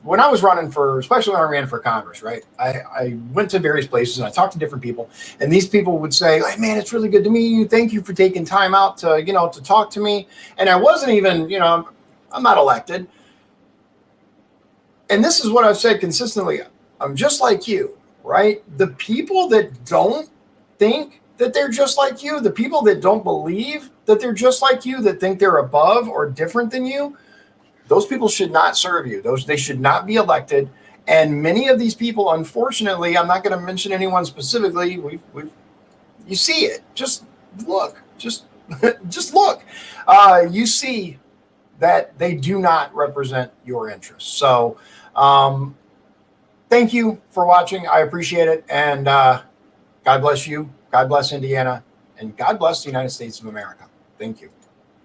when I was running especially when I ran for Congress, right? I went to various places and I talked to different people, and these people would say, "Hey, man, it's really good to meet you. Thank you for taking time out to to talk to me." And I wasn't even, I'm not elected. And this is what I've said consistently. I'm just like you, right? The people that don't think that they're just like you, the people that don't believe that they're just like you, that think they're above or different than you, those people should not serve you. They should not be elected. And many of these people, unfortunately, I'm not going to mention anyone specifically. You see it. Just look. Just look. You see that they do not represent your interests. So, thank you for watching. I appreciate it. And God bless you. God bless Indiana, and God bless the United States of America. Thank you.